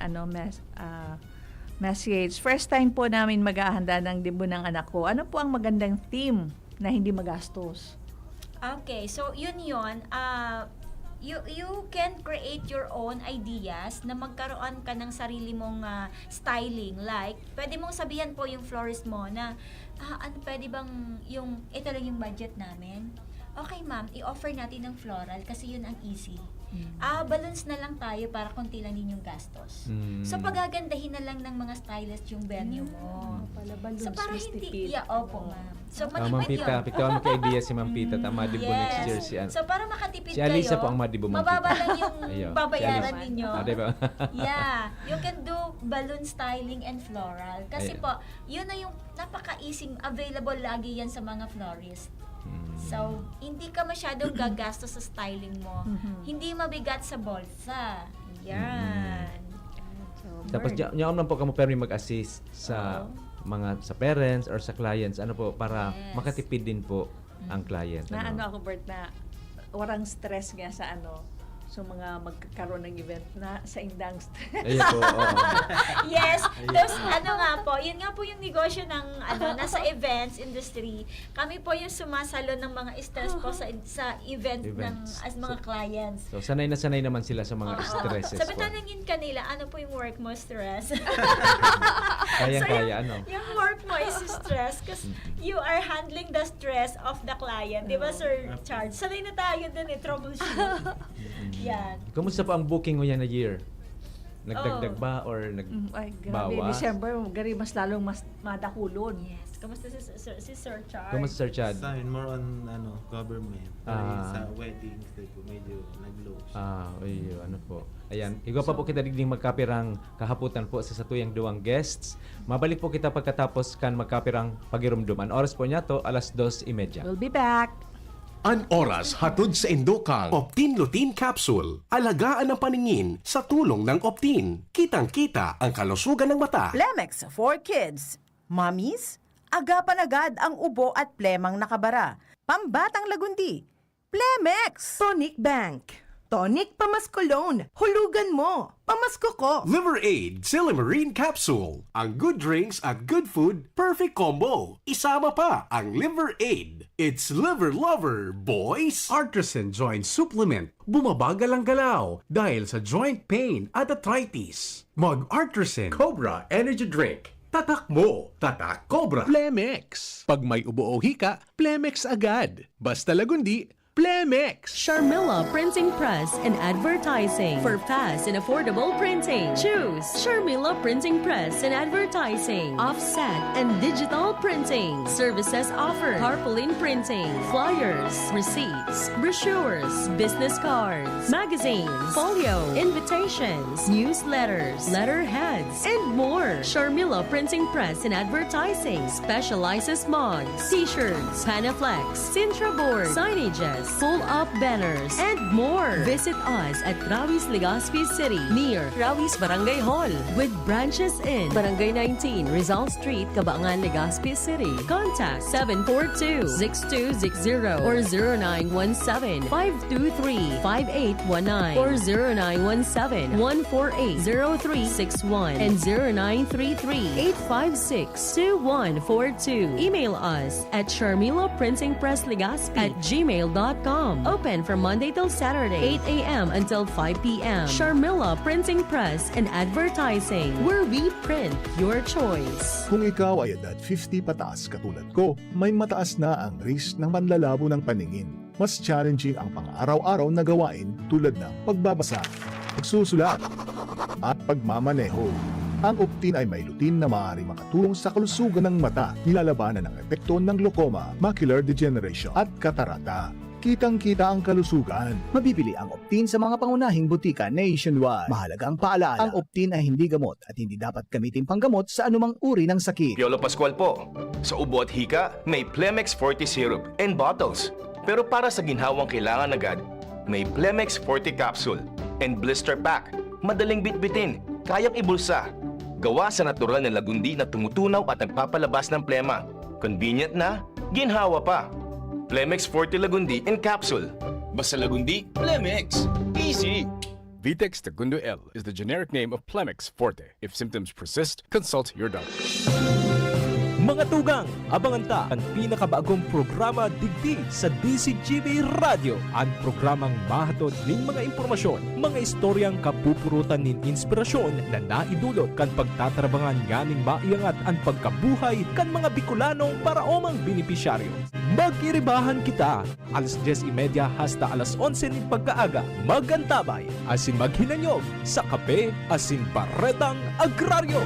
message. First time po namin maghahanda ng debut ng anak ko. Ano po ang magandang theme na hindi magastos? Okay, so yun. You can create your own ideas na magkaroon ka ng sarili mong styling. Like, pwede mong sabihan po yung florist mo na, pwede bang ito lang yung budget namin? Okay ma'am, i-offer natin ng floral kasi yun ang easy. Balloons na lang tayo para konti lang din yung gastos. So pagagandahin na lang ng mga stylist yung venue mo. Pala balloons, So para mas hindi, tipid. opo ma'am. So Ma'am matipid Pita, yun. pigtawan mo kay idea si Ma'am Pita. Madibo Yes. next year si So para makatipid Si kayo, Alisa po ang madibo, Ma'am mababa Pita. lang yung Ayaw. babayaran Si Alisa. ninyo. Diba? Yeah, you can do balloon styling and floral. Kasi Ayun. po, yun na yung napaka-easing available lagi yan sa mga florist. So, hindi ka masyadong gagastos sa styling mo. Hindi mabigat sa bulsa. Yan. So, Tapos Bird. diyan naman po kamo pero mag-assist sa sa parents or sa clients para Yes. makatipid din po ang client. na ako, Bert, na warang stress nga sa so mga magkakaroon ng event na sa indang stress. Ayun po, oo. Yes. Tapos nga po, yun nga po yung negosyo ng nasa events industry. Kami po yung sumasalo ng mga stress po sa event ng Events. as mga clients. So sanay na sanay naman sila sa mga Oo. stresses Sabi po. tanongin kanila, ano po yung work mo stress? Kaya Yung work mo is stress kasi you are handling the stress of the client. Di ba, Sir Charles? Sanay na tayo dun troubleshoot. Yan. Kumusta po ang booking mo yan na year? Nagdagdag Oh. ba or Ay, grabe. nagbawas? December, gari mas lalong mas madakulon. Yes. Kamusta si Sir Charles? Kumusta Sir Chad? Sa amin, more on government. Sa weddings, medyo nag-low siya. Ano po. Ayan, igwa pa po kita digding magkapirang kahaputan po sa satuyang duwang guests. Mabalik po kita pagkatapos kan magkapirang pagirumduman. Oras po niya to, 2:30. We'll be back. An oras hatod sa Indokang Optin Lutein Capsule. Alagaan ang paningin sa tulong ng Optin. Kitang-kita ang kalusugan ng mata. Plemex for Kids. Mommies, agapan agad ang ubo at plemang nakabara. Pambatang lagundi. Plemex! Tonic Bank. Tonic Pamascolone. Hulugan mo. Pamasko ko. Liver Aid Silimarine Capsule. Ang good drinks at good food, perfect combo. Isama pa ang Liver Aid. It's liver lover, boys! Artisan Joint Supplement. Bumabagal ang galaw dahil sa joint pain at arthritis. Mag-Artisan Cobra Energy Drink. Tatak mo, tatak Cobra. Plemex. Pag may ubo o hika, Plemex agad. Basta lagundi, Plemex. Sharmila Printing Press and Advertising. For fast and affordable printing, choose Sharmila Printing Press and Advertising. Offset and digital printing. Services offered: tarpaulin printing, flyers, receipts, brochures, business cards, magazines, folio, invitations, newsletters, letterheads, and more. Sharmila Printing Press and Advertising specializes mugs, t-shirts, Panaflex, Sintra board, signages, full-up banners, and more. Visit us at Rawis, Legazpi City, near Rawis Barangay Hall, with branches in Barangay 19, Rizal Street, Cabangan, Legazpi City. Contact 742-6260 or 0917-523-5819 or 0917-148-0361 and 0933-856-2142. Email us at sharmilaprintingpresslegazpi@gmail.com. Open from Monday till Saturday, 8 a.m. until 5 p.m. Sharmila Printing Press and Advertising, where we print your choice. Kung ikaw ay edad 50 pataas katulad ko, may mataas na ang risk ng panlalabo ng paningin. Mas challenging ang pang-araw-araw na gawain tulad ng pagbabasa, pagsusulat, at pagmamaneho. Ang Optin ay may lutin na maaaring makatulong sa kalusugan ng mata, nilalabanan ang epekto ng glaucoma, macular degeneration at katarata. Kitang-kita ang kalusugan. Mabibili ang Optin sa mga pangunahing butika nationwide. Mahalaga ang paalala, ang Optin ay hindi gamot at hindi dapat gamitin panggamot sa anumang uri ng sakit. Piolo Pascual po. Sa ubo at hika, may Plemex Forte Syrup and bottles. Pero para sa ginhawang kailangan agad, may Plemex Forte Capsule and Blister Pack. Madaling bitbitin, kayang ibulsa. Gawa sa natural na lagundi na tumutunaw at nagpapalabas ng plema. Convenient na, ginhawa pa. Plemex Forte Lagundi in Capsule. Basta lagundi, Plemex. Easy! Vitex Segundo L is the generic name of Plemex Forte. If symptoms persist, consult your doctor. Mga tugang, abangan ta ang pinakabagong programa digdi sa DCGB Radio. Ang programang mahatod ning mga impormasyon, mga istoryang kapupurutan nin inspirasyon na naidulot kan pagtatrabangan nganing maiangat ang pagkabuhay kan mga Bicolanong paraomang benepisyaryo. Magiribahan kita, alas 10:30 hasta alas 11 nin pagkaaga. Magantabay, asin maghinanyog sa kape, asin baretang agraryo.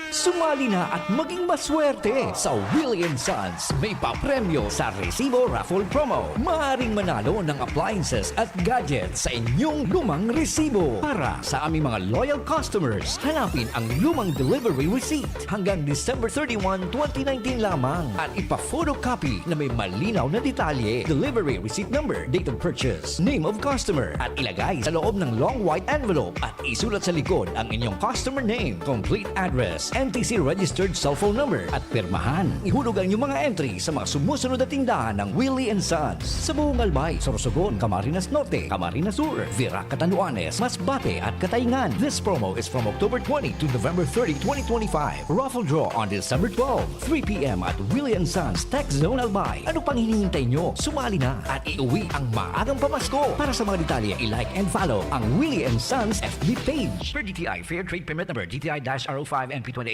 Sumali na at maging maswerte sa Willie & Sons. May papremyo sa Resibo Raffle Promo. Maaaring manalo ng appliances at gadgets sa inyong lumang resibo. Para sa aming mga loyal customers, hanapin ang lumang delivery receipt hanggang December 31, 2019 lamang at ipa-photocopy na may malinaw na detalye, delivery receipt number, date of purchase, name of customer at ilagay sa loob ng long white envelope at isulat sa likod ang inyong customer name, complete address, NTC registered cellphone number at pirmahan. Ihulog ang inyong mga entry sa mga sumusunod na tindahan ng Willie & Sons sa buong Albay, Sorsogon, Camarines Norte, Camarines Sur, Virac, Catanduanes, Masbate at Katayngan. This promo is from October 20 to November 30, 2025. Raffle draw on December 12, 3 p.m. at Willie & Sons Tech Zone Albay. Ano pang hinihintay nyo? Sumali na at iuwi ang maagang pamasko. Para sa mga detalye, i-like and follow ang Willie & Sons FB page. Per DTI Fair Trade Permit Number DTI-R05 NP28-04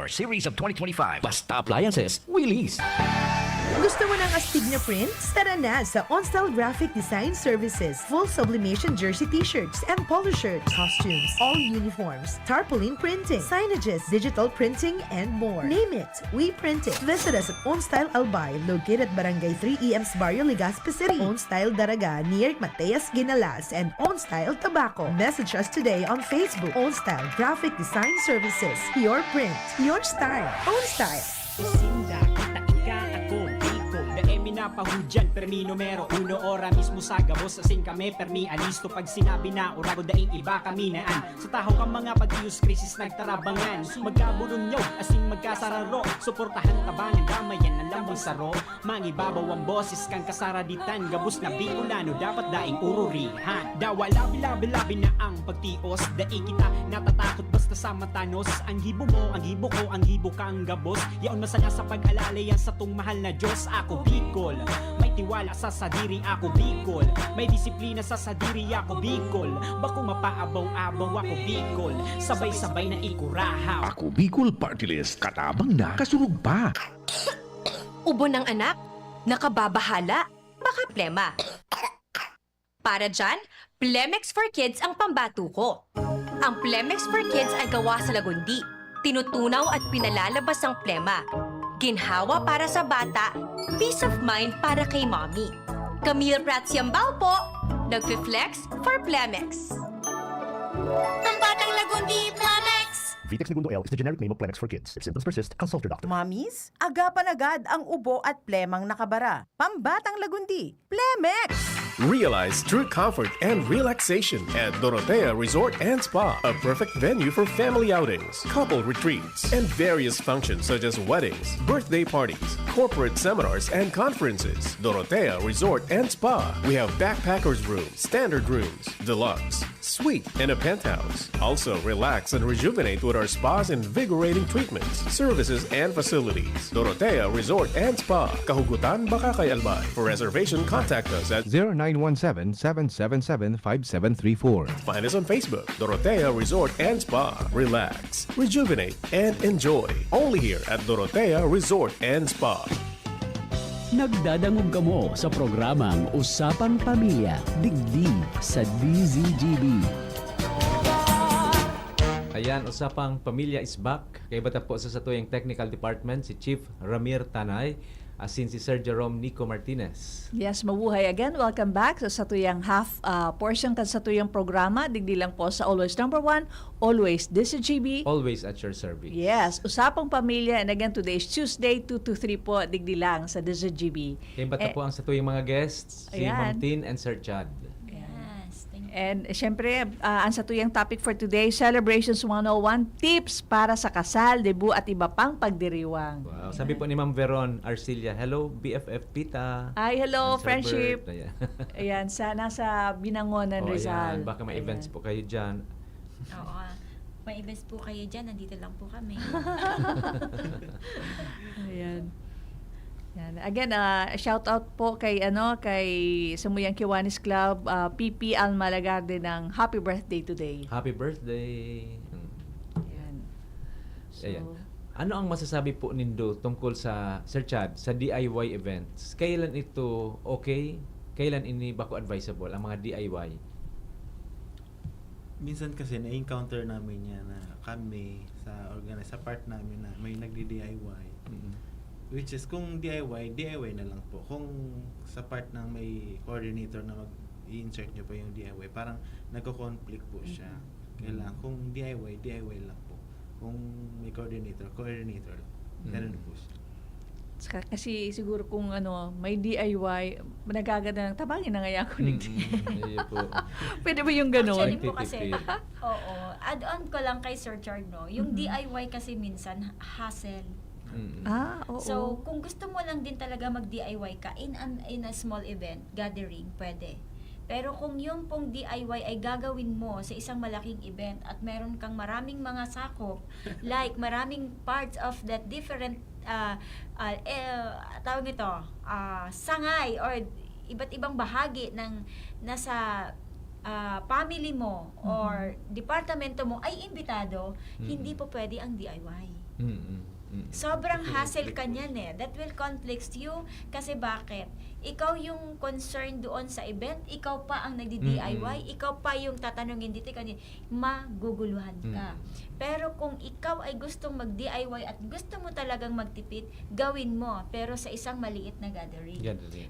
Series of 2025. Basta Appliances, Willys. Gusto mo ng astig na prints? Tara na sa OnStyle Graphic Design Services. Full sublimation jersey t-shirts and polo shirts, costumes, all uniforms, tarpaulin printing, signages, digital printing, and more. Name it, we print it. Visit us at OnStyle Albay, located at Barangay 3 EMS Barrio, Legazpi City. OnStyle Daraga, near Mateas Ginalas, and OnStyle Tobacco. Message us today on Facebook. OnStyle Graphic Design Services. Your print, your style. OnStyle. papahudyan permi numero uno ora mismo sa gabos asing kami permi alisto pag sinabi na urago daing iba kami naan sa taho kang mga pag-ius krisis nagtarabangan magkabulong nyo asing magkasararo suportahan tabangan damayan ng lambong saro mangibabaw ang boses kang kasaraditan gabos na bicolano dapat daing ururihan dawa labi-labi-labi na ang pagtios daing kita natatakot basta sa matanos ang hibo mo ang hibo ko ang hibo kang gabos yaon masaya sa pag-alala yan sa tung mahal na Diyos ako Bicol may tiwala sa sadiri ako Bicol may disiplina sa sadiri ako Bicol bako mapaabaw-abaw ako Bicol sabay-sabay na ikurahaw Ako Bicol Party List, katabang na, kasurug pa. Ubo ng anak? Nakababahala? Baka plema. Para dyan, Plemex for Kids ang pambato ko. Ang Plemex for Kids ay gawa sa lagundi. Tinutunaw at pinalalabas ang plema. Ginhawa para sa bata, peace of mind para kay mommy. Camille Pratsiambao po, nagfi-flex for Plemex. Pambatang lagundi, Plemex! Vitex Segundo L is the generic name of Plemex for kids. If symptoms persist, consult your doctor. Mamis, agapan agad ang ubo at plemang nakabara. Pambatang lagundi, Plemex! Realize true comfort and relaxation at Dorotea Resort and Spa, a perfect venue for family outings, couple retreats, and various functions such as weddings, birthday parties, corporate seminars, and conferences. Dorotea Resort and Spa. We have backpackers rooms, standard rooms, deluxe, suite, and a penthouse. Also, relax and rejuvenate with our spa's invigorating treatments, services, and facilities. Dorotea Resort and Spa, Kahugutan, Bakakay, Albay. For reservation, contact us at 0917-777-5734. Find us on Facebook, Dorotea Resort and Spa. Relax, rejuvenate, and enjoy. Only here at Dorotea Resort and Spa. Nagdadangog kamo sa programang Usapang Pamilya, Digdig sa DZGB. Ayan, Usapang Pamilya is back. Kay bata po sa satuyang Technical Department, si Chief Ramir Tanay, asin si Sir Jerome Nico Martinez. Yes, mabuhay again. Welcome back sa satuyang half portion kan satuyang programa. Digdi lang po sa Always Number 1, Always DZGB. Always at your service. Yes, Usapang Pamilya. And again, today is Tuesday, 2 to 3 po. Digdi lang sa DZGB. Kay bata po ang satuyang mga guests, si Ma'am Tin and Sir Chad. And syempre, ang satuyang topic for today, Celebrations 101, tips para sa kasal, debut at iba pang pagdiriwang. Wow. Sabi po ni Ma'am Veron Arcilia, hello BFF Pita. Ay, hello, And Sir friendship. Bert. Ayan. Ayan, nasa Binangonan, Rizal. Ayan. Baka may events po kayo dyan. Oo. May events po kayo dyan, nandito lang po kami. Ayan. Yan. Again, shout out po kay Samuyang Kiwanis Club, PP Alma Lagarde ng happy birthday today. Happy birthday. Ayan. So, Ayan. Ano ang masasabi po nindo tungkol sa Sir Chad sa DIY events? Kailan ito okay? Kailan ini bako advisable ang mga DIY? Minsan kasi na-encounter namin yan na kami sa sa part namin na may nagdi-DIY. Which is, kung DIY na lang po. Kung sa part ng may coordinator na mag-i-insert nyo pa yung DIY, parang nagko-conflict po siya. Kailangan, kung DIY lang po. Kung may coordinator lang. Ganun po siya. Kasi siguro kung may DIY, nagaganda ng tabangin na ngayon ako Pwede ba yung gano'n? Actually po kasi, oo. Add-on ko lang kay Sir Chard, no? Yung DIY kasi minsan, hassle. Oo. So, kung gusto mo lang din talaga mag-DIY ka in a small event, gathering, pwede. Pero kung yung pong DIY ay gagawin mo sa isang malaking event at meron kang maraming mga sakop, like maraming parts of that different tawag ito, sangay or iba't ibang bahagi ng nasa family mo or departamento mo ay imbitado, hindi po pwede ang DIY. Sobrang hassle ka niyan eh. That will conflict you kasi bakit? Ikaw yung concerned doon sa event, ikaw pa ang nagdi-DIY, ikaw pa yung tatanungin dito kanina, maguguluhan ka. Pero kung ikaw ay gustong mag-DIY at gusto mo talagang magtipid, gawin mo, pero sa isang maliit na gathering.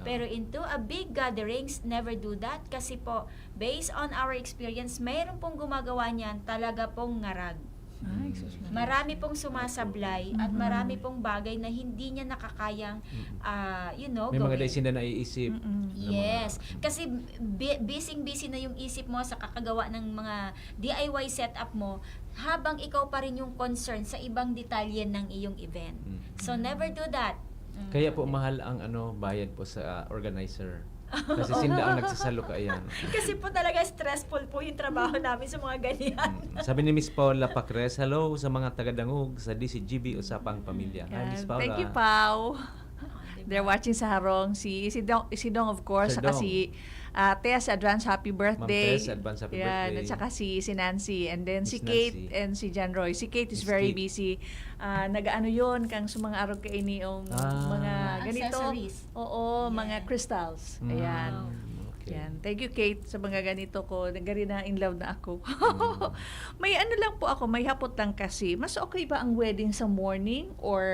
Pero into a big gatherings, never do that kasi po, based on our experience, mayroon pong gumagawa niyan talaga pong ngarag. Ay, sus, Marami pong sumasablay at marami pong bagay na hindi niya nakakayang, May mga gawin. days na naiisip. Yes. Kasi busy na yung isip mo sa kakagawa ng mga DIY setup mo habang ikaw pa rin yung concern sa ibang detalye ng iyong event. So, never do that. Kaya po mahal ang bayad po sa organizer. Kasi sila ang nagsasalo ka ayan. Kasi po talaga stressful po yung trabaho namin sa mga ganyan. Sabi ni Miss Paula Pacres, hello sa mga taga-Dangog sa DCGB Usapang Pamilya. Hi, Miss Paula. Thank you, Pao. They're watching sa harong. Si Dong, of course, Sir saka Dong. si Tess, advance happy birthday. Ma'am Tess, advance happy Yan, birthday. at saka si Nancy. And then si Miss Kate Nancy. and si John Roy. Si Kate is Miss very Kate. busy. Nag-ano yun, kang sumang araw kay yung mga ganito. Accessories. Oo, mga crystals. Ayan. Okay. Yan. Thank you, Kate, sa mga ganito ko. Nagari na in love na ako. May ano lang po ako, may hapot lang kasi. Mas okay ba ang wedding sa morning or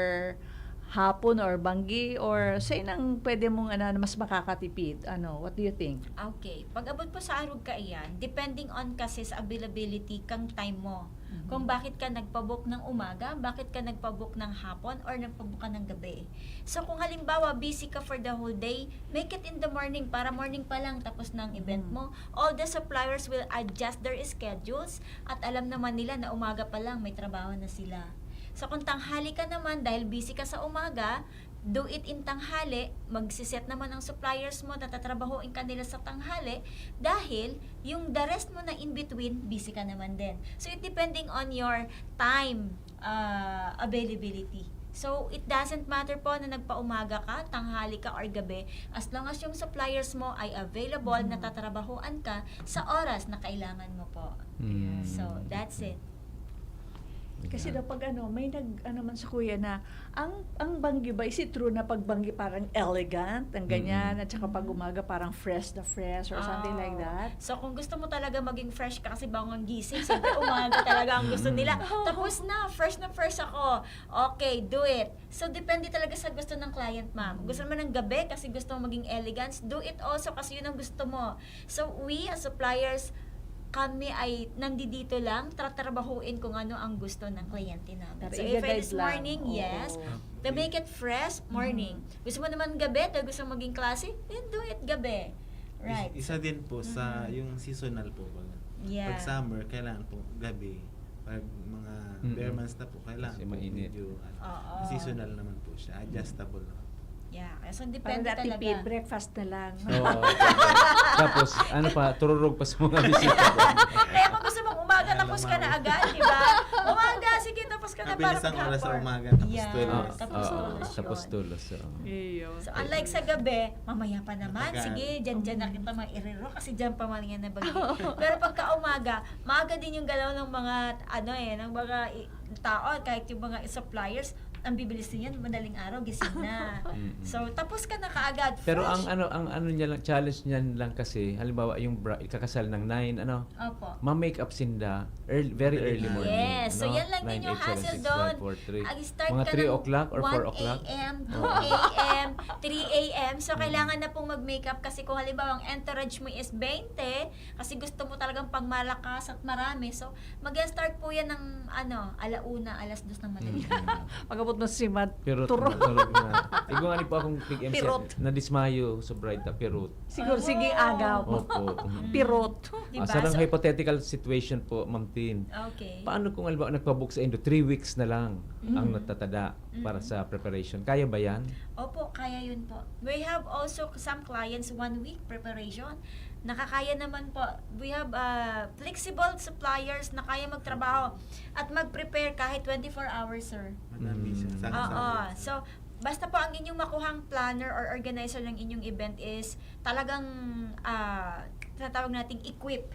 hapon or banggi or sa inang pwede mong mas makakatipid? What do you think? Okay. Pag abot po sa arog ka iyan, depending on kasi sa availability kang time mo. Kung bakit ka nagpabook ng umaga, bakit ka nagpabook ng hapon, or nagpabook ka ng gabi. So kung halimbawa busy ka for the whole day, make it in the morning para morning pa lang tapos ng event mo. All the suppliers will adjust their schedules at alam naman nila na umaga pa lang may trabaho na sila. So kung tanghali ka naman, dahil busy ka sa umaga, do it in tanghali, magsiset naman ang suppliers mo na tatrabahoin ka nila sa tanghali dahil yung the rest mo na in between, busy ka naman din. So it depending on your time availability. So it doesn't matter po na nagpaumaga ka, tanghali ka or gabi, as long as yung suppliers mo ay available na tatrabahoan ka sa oras na kailangan mo po. So that's it. Kasi daw pag may man sa kuya na ang banggi ba, is it true na pag banggi parang elegant, ang ganyan, at saka pag umaga parang fresh or something like that? So kung gusto mo talaga maging fresh ka kasi bangon gising, siyempre umaga talaga ang gusto nila. Tapos na fresh ako. Okay, do it. So depende talaga sa gusto ng client, ma'am. Gusto mo ng gabi kasi gusto mo maging elegance, do it also kasi yun ang gusto mo. So we as suppliers, kami ay nandito lang, tatrabahuin kung ano ang gusto ng kliyente namin. So if it is morning, yes. To make it fresh, morning. Gusto mo naman gabi, dahil gusto mo maging klase, then do it gabi. Right. Isa din po sa yung seasonal po. Yeah. Pag summer, kailangan po gabi. Pag mga bare months na po, kailangan po medyo seasonal naman po siya. Adjustable na. Yeah, so Parang depende talaga. tipid, breakfast na lang. Oo. Tapos, tururog pa sa mga bisita. Kaya kung gusto mong umaga, tapos ka na agad, di ba? Umaga, sige, tapos ka na Mabilis ang oras sa umaga, tapos tulos. So, unlike sa gabi, mamaya pa naman, sige, dyan na kita mairiro kasi dyan pa man yan na bagay. Pero pagka umaga, maaga din yung galaw ng mga, ng mga tao, kahit yung mga suppliers, ang bibilis din yan, madaling araw, gising na. So, tapos ka na kaagad, fresh. Pero ang niya lang, challenge niyan lang kasi, halimbawa yung ikakasal ng 9, Opo. ma-make up sinda very early morning. Yes, so yan lang din yung hassle doon. Start Mga ka 3 ng o'clock or 4 1 o'clock? a.m., 2 a.m., 3 a.m. So, kailangan na pong mag-makeup kasi kung halimbawa ang entourage mo is 20, kasi gusto mo talagang pangmalakas at marami. So, mag-start po yan ng alauna, alas 2 ng madaling. Pagabot mo si Mad, Pirot turot. na. Ikaw nga po akong pig-MC. Nadismayo sa bride ta, pirot. Siguro, sige agaw. Opo. Pirot. Diba? Sarang hypothetical situation po, Ma'am Tin. Okay. Paano kung halimbawa nagpabook sa Indo, 3 weeks na lang ang natatada para sa preparation? Kaya ba yan? Opo, kaya yun po. We have also some clients 1 week preparation. Nakakaya naman po. We have flexible suppliers na kaya magtrabaho at mag-prepare kahit 24 hours, sir. Madami siya. So, basta po ang inyong makuhang planner or organizer ng inyong event is talagang tinatawag nating equip.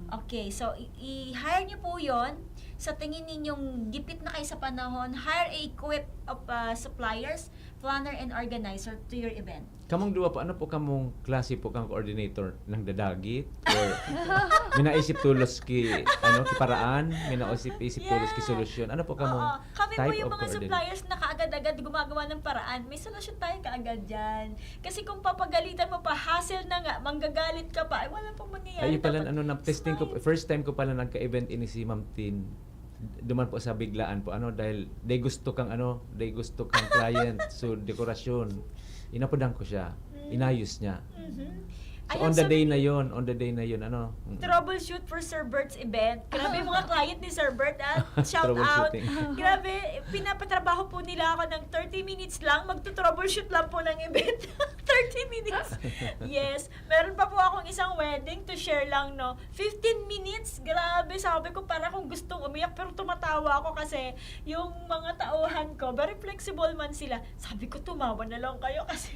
Okay, so i-hire nyo po yon. Sa tingin ninyong gipit na kayo sa panahon, hire a equip of suppliers, planner, and organizer to your event. Kamong duwa po, ano po kamong klase po kang coordinator ng dadagit? Or minaisip tulos ki paraan? Minaisip tulos ki solusyon? Ano po kamong Kami type po yung of mga suppliers na kaagad-agad gumagawa ng paraan. May solusyon tayo kaagad dyan. Kasi kung papagalitan mo pa, hassle na nga, manggagalit ka pa, ay wala pong mangyayari. Ay, pala, testing ko, first time ko pala nagka-event ini si Ma'am Tin. duman po sa biglaan po dahil day gusto kang client, so dekorasyon inapudan ko siya, inayos niya. So on the day na yon Troubleshoot for Sir Bert's event. Grabe yung mga client ni Sir Bert, shout out. Grabe, pinapatrabaho po nila ako ng 30 minutes lang, magto-troubleshoot lang po ng event. 30 minutes. Yes. Meron pa po akong isang wedding to share lang, 15 minutes. Grabe, sabi ko para kung gustong umiyak, pero tumatawa ako kasi yung mga tauhan ko, very flexible man sila. Sabi ko, tumawa na lang kayo kasi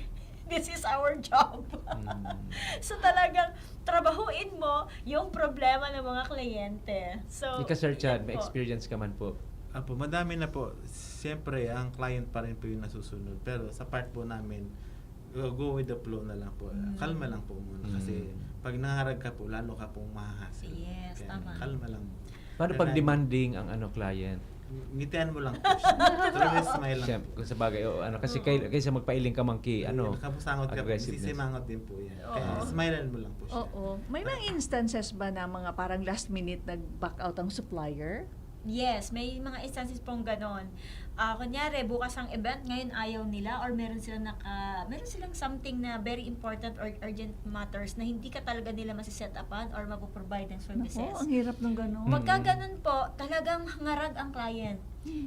this is our job. So talagang trabahuin mo yung problema ng mga kliyente. So, Ika Sir Chad, yan may po. experience ka man po. Apo, madami na po. Siyempre, ang client pa rin po yung nasusunod. Pero sa part po namin, go with the flow na lang po. Kalma lang po muna. Kasi pag naharag ka po, lalo ka pong mahahasil. Yes, Kaya tama. kalma lang. Paano pag demanding ang client? Ngitian mo lang po siya. Pero smile lang. Siyempre, kung sa bagay, kasi kaysa magpailing ka mangki, Nakapusangot ka po, aggressiveness. sisimangot din po yan. Kaya smilean mo lang po siya. Oo. May mga instances ba na mga parang last minute nag-back out ang supplier? Yes, may mga instances pong ganon. Kunyari, bukas ang event, ngayon ayaw nila or meron silang something na very important or urgent matters na hindi ka talaga nila masiset upan or mapoprovide ng services. Naku, ang hirap ng ganon. Pagka ganun po, talagang ngarag ang client.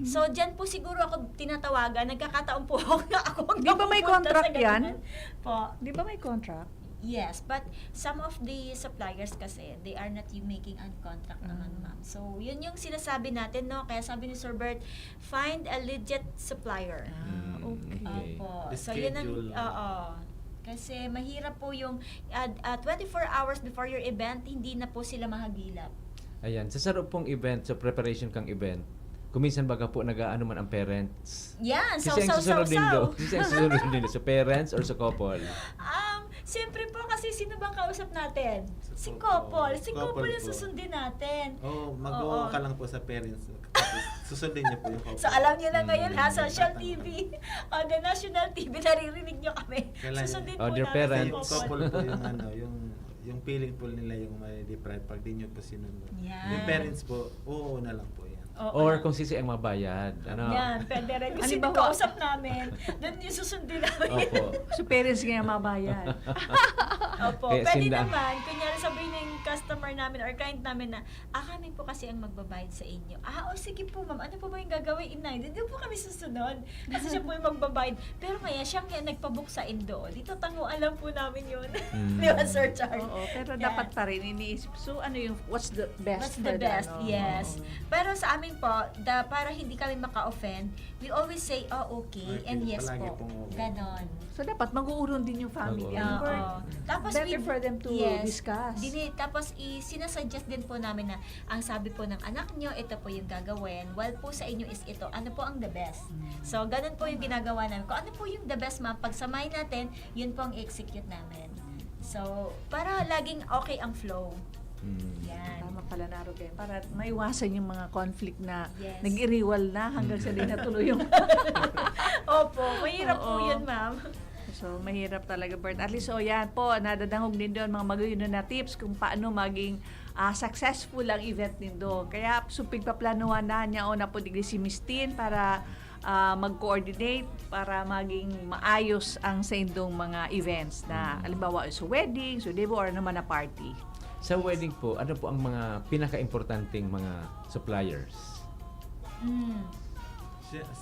So, dyan po siguro ako tinatawagan, nagkakataon po ako na ako ang Di ba may napupunta sa contract yan? ganyan. Po. Di ba may contract? Yes, but some of the suppliers kasi, they are not making a contract naman, ma'am. So, yun yung sinasabi natin, Kaya sabi ni Sir Bert, find a legit supplier. Okay. Opo. So, yun ang, kasi mahirap po yung 24 hours before your event, hindi na po sila mahagilap. Ayan, sa sarap pong event, sa preparation kang event, kuminsan baga po nag-aano man ang parents. Yan, Kasi ang susunod din daw. Kasi ang susunod din sa parents or sa couple. Siyempre po kasi sino bang kausap natin? Si couple. Si couple yung susundin natin. Mag-go ka lang po sa parents. Tapos susundin niyo po yung couple. So alam niyo na ngayon social TV, on the national TV, naririnig niyo kami. Susundin po dear namin parents. Yung couple po yung feeling po nila yung may deprive pag di nyo po sinunod. Yan. Yung parents po, oo na lang po yan. Or kung sisi ang mabayad. Yan, pwede rin. Kung sino kausap namin, doon yung susundin namin. Opo. So parents nga mabayad. Opo. Kaya Pwede sinda. naman, kunyari sabihin ng customer namin or client namin na, kami po kasi ang magbabayad sa inyo. Sige po ma'am, ano po ba yung gagawin, inay? Hindi po kami susunod. Kasi siya po yung magbabayad. Pero kaya siya nga nagpabook sa Indo. Dito alam po namin yun. Di ba, Sir Charles? Oo, pero Yan. dapat pa rin iniisip. So ano yung, what's the best? What's the for best? ano? Yes. Pero sa amin po, para hindi kami maka-offend, we always say, okay, and yes palagi po. pong okay. Ganon. So dapat mag-uurong din yung family. Mag-uurong. Ano, Tapos better for them to discuss. Tapos sinasuggest din po namin na ang sabi po ng anak nyo, ito po yung gagawin. While po sa inyo is ito, ano po ang the best? So, ganun po yung ginagawa namin. Kung ano po yung the best, ma'am, pagsamay natin, yun po ang execute namin. So, para laging okay ang flow. Yan. Tama pala na Ruben. Para maiwasan yung mga conflict na Yes. nag-iriwal na hanggang sa di natuloy yung... Opo, mahirap po Oo. yun, ma'am. So, mahirap talaga, Bert. At least, yan po, nadadangog din doon mga magayunan na tips kung paano maging successful ang event nindo. Kaya, supig paplanuhan na niya o na po digli si Miss Tin para mag-coordinate para maging maayos ang sa indong mga events na halimbawa sa wedding, so debo or naman na party. Sa wedding po, ano po ang mga pinaka-importanting mga suppliers?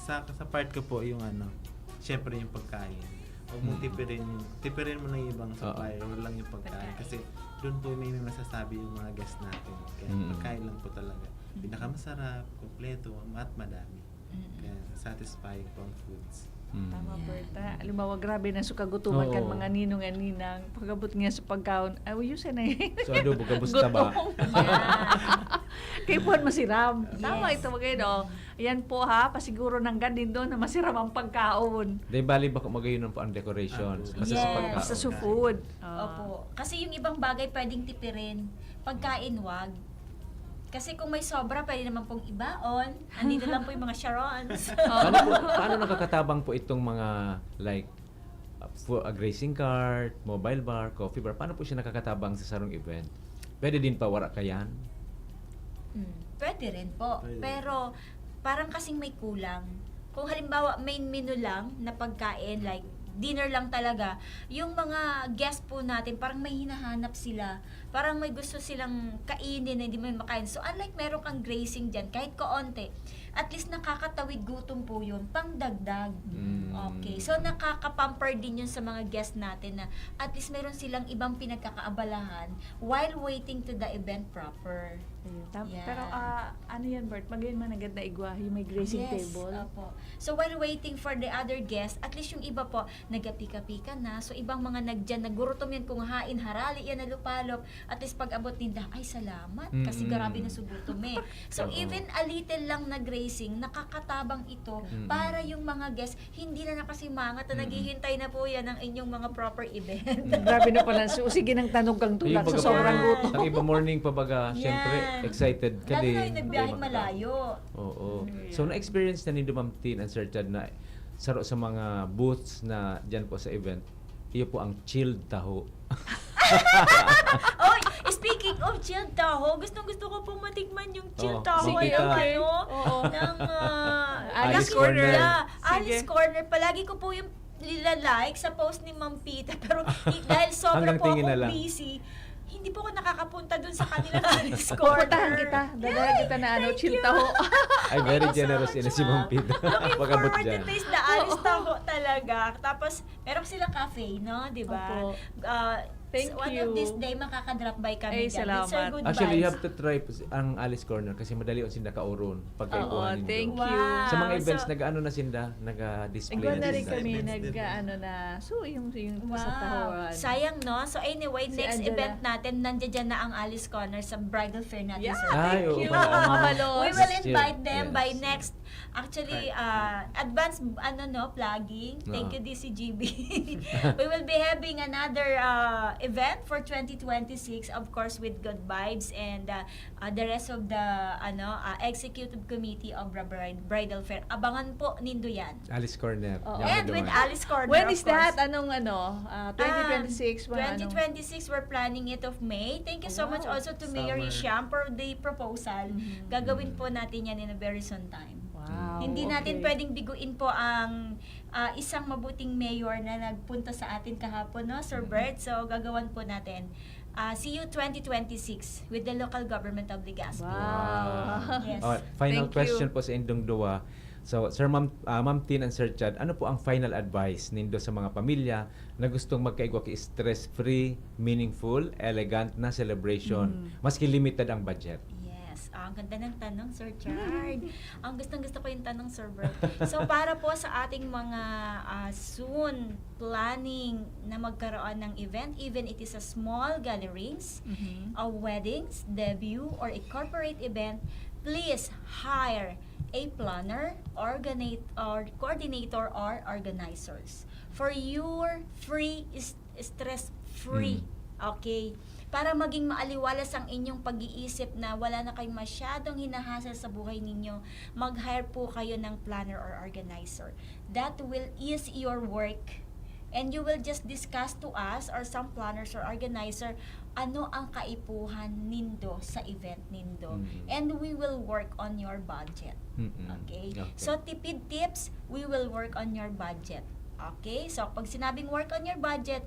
Sa part ko po yung syempre yung pagkain. Huwag mong tipirin mo na yung ibang supplier, wala lang yung pagkain. Kasi doon po may masasabi yung mga guests natin. Kaya pagkain lang po talaga. Pinakamasarap, kompleto, at madami. Kaya satisfying pang foods. Tama, Berta. Halimbawa, grabe na sa kagutuman kan mga ninong and ninang. Pagabot nga sa pagkaon, ayusin na yun. So, adobo, kabusta ba? Kaya po masiram. Tama ito mga yun. Ayan po pasiguro ng ganin doon na masiram ang pagkaon. Dahil bali ba kung magayon po ang decorations? Basta sa pagkaon. Basta sa food. Opo. Kasi yung ibang bagay pwedeng tipirin. Pagkain, wag. Kasi kung may sobra, pwede naman pong ibaon. Andito lang po yung mga charons. Paano nakakatabang po itong mga grazing cart, mobile bar, coffee bar? Paano po siya nakakatabang sa sarong event? Pwede din pa wala kayan? Pwede rin po. Pwede. Pero parang kasing may kulang. Kung halimbawa main menu lang na pagkain, like dinner lang talaga, yung mga guest po natin, parang may hinahanap sila. Parang may gusto silang kainin na hindi mo makain. So, unlike meron kang grazing dyan, kahit kaonte, at least nakakatawid gutom po yun, pang dagdag. Okay. So, nakakapamper din yun sa mga guest natin na at least meron silang ibang pinagkakaabalahan while waiting to the event proper. Yeah. Pero ano yan, Bert? Magayon managad na igwa, yung may grazing table. Opo. So, while waiting for the other guests, at least yung iba po, nagapika-pika na. So, ibang mga nagdyan, nagurutom yan kung hain, harali yan, nalupalop. At least pag abot ninda, ay salamat, kasi grabe na sugutom eh. So, even a little lang na grazing, nakakatabang ito para yung mga guests, hindi na nakasimangat na naghihintay na po yan ng inyong mga proper event. Grabe na pala. So, sige nang tanong kang tulad sa sobrang gutom. Ang iba morning pa baga, syempre, excited ka Lalo din. na yung nagbiyaheng malayo. Oo. So, na-experience na ni Ma'am Tin and Sir Chad na saro sa mga booths na dyan po sa event, iyo po ang chilled taho. Oy, speaking of chilled taho, gustong-gusto ko pong matikman yung chilled taho. sige Yung ka. ng Alice Lucky Corner. Yeah, Alice Corner. Palagi ko po yung like sa post ni Ma'am Pita. Pero dahil sobra Hanggang po tingin na akong lang. busy, hindi po ako nakakapunta dun sa kanilang Alice Corner. Pupuntahan kita. Dadahan kita na chill taho. Ay, very Thank you so generous much, yun si Ma'am Pita. Looking Pag-abot forward dyan. to taste the Alice Taho talaga. Tapos, meron silang cafe, no? Di ba? Opo. Thank One you. of these day, makakadrop by kami Ay, dyan. salamat. It's our good Actually, you vibes. have to try ang Alice Corner kasi madali yung sinda kauron Oo, pagkaikuha ninyo. thank you. Sa mga events, So, nag-ano na sinda, nag-display Igwa na na rin sinda. kami na. So, yung sa tahuan. Sayang, no? So, anyway, Si next Angela. event natin, nandiyan dyan na ang Alice Corner sa bridal fair natin. Yeah, sir. Ay, oo thank you. pala. Mamalos. We will invite Yes. them by next, actually, advance, plugging. Thank you, DCGB. We will be having another event for 2026, of course, with good vibes and the rest of the executive committee of Bridal Fair. Abangan po nindo yan. Alice Corner. Oo. Yaman And with naman. Alice Corner, When of is course. that? Anong 2026? 2026, we're planning it of May. Thank you so much also to Mayor Summer. Hisham for the proposal. Gagawin po natin yan in a very soon time. Wow. Hindi natin okay. pwedeng biguin po ang isang mabuting mayor na nagpunta sa atin kahapon, no, Sir Bert? So, gagawan po natin. See you 2026 with the local government of Legazpi. Wow. Yes. Final Thank question you. po sa Indong Dua. So, Sir Ma'am Tin and Sir Chad, ano po ang final advice nindo sa mga pamilya na gustong magkaigwa kay stress-free, meaningful, elegant na celebration, maski limited ang budget? Yes. Ang ganda ng tanong, Sir Chard. Ang gustong-gusto ko yung tanong, Sir Bert. So, para po sa ating mga soon planning na magkaroon ng event, even it is a small gatherings, weddings, debut, or a corporate event, please hire a planner, coordinator, or organizers for your free, stress-free. Okay? Para maging maaliwalas ang inyong pag-iisip na wala na kayong masyadong hinahasal sa buhay ninyo, mag-hire po kayo ng planner or organizer. That will ease your work. And you will just discuss to us or some planners or organizer ano ang kaipuhan nindo sa event nindo. And we will work on your budget. Okay? So, tipid tips, we will work on your budget. Okay? So, pag sinabing work on your budget,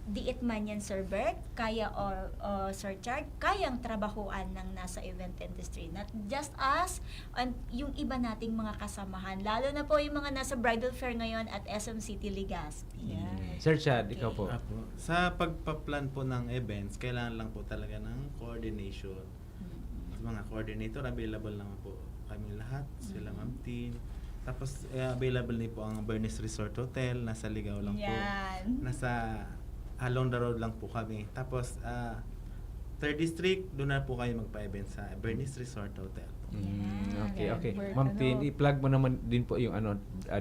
diit man yan, Sir Bert, kaya o Sir Chard, kayang trabahuan ng nasa event industry. Not just us, and yung iba nating mga kasamahan. Lalo na po yung mga nasa bridal fair ngayon at SM City Legazpi. Sir Chad, ikaw po. Apo. Sa pagpa-plan po ng events, kailangan lang po talaga ng coordination. Mga coordinator, available naman po kami lahat. Sila Ma'am Tin. Tapos, available din po ang Bernice Resort Hotel. Nasa Ligaw lang po. Nasa along the road lang po kami. Tapos, 3rd District, doon na po kayo magpa-event sa Bernice Resort Hotel po. Okay. Bert, Ma'am Tin, i-plug mo naman din po yung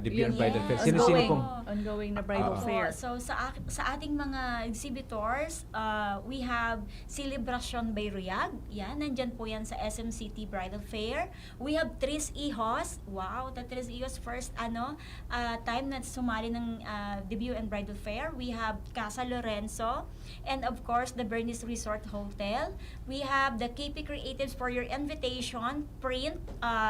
debut and bridal fair. Sino-sino pong... Ongoing na bridal Oo. fair. So sa ating mga exhibitors, we have Celebration by Ruyag. Yan, nandyan po yan sa SM City Bridal Fair. We have Tres Hijos. Wow, the Tres Hijos first time na sumali ng debut and bridal fair. We have Casa Lorenzo and of course the Bernice Resort Hotel. We have the KP Creatives for your invitation, print,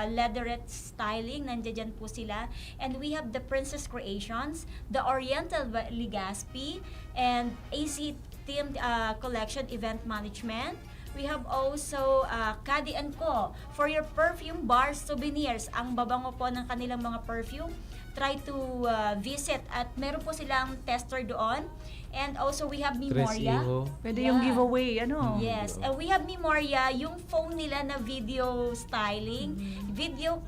leatherette styling, nandiyan po sila. And we have the Princess Creations, the Oriental Legaspi, and AC Themed Collection Event Management. We have also Cadi & Co. for your perfume bars, souvenirs. Ang babango po ng kanilang mga perfume. Try to visit at meron po silang tester doon. And also we have Memoria. Pwede yung giveaway, Yes. We have Memoria, yung phone nila na video styling. Video,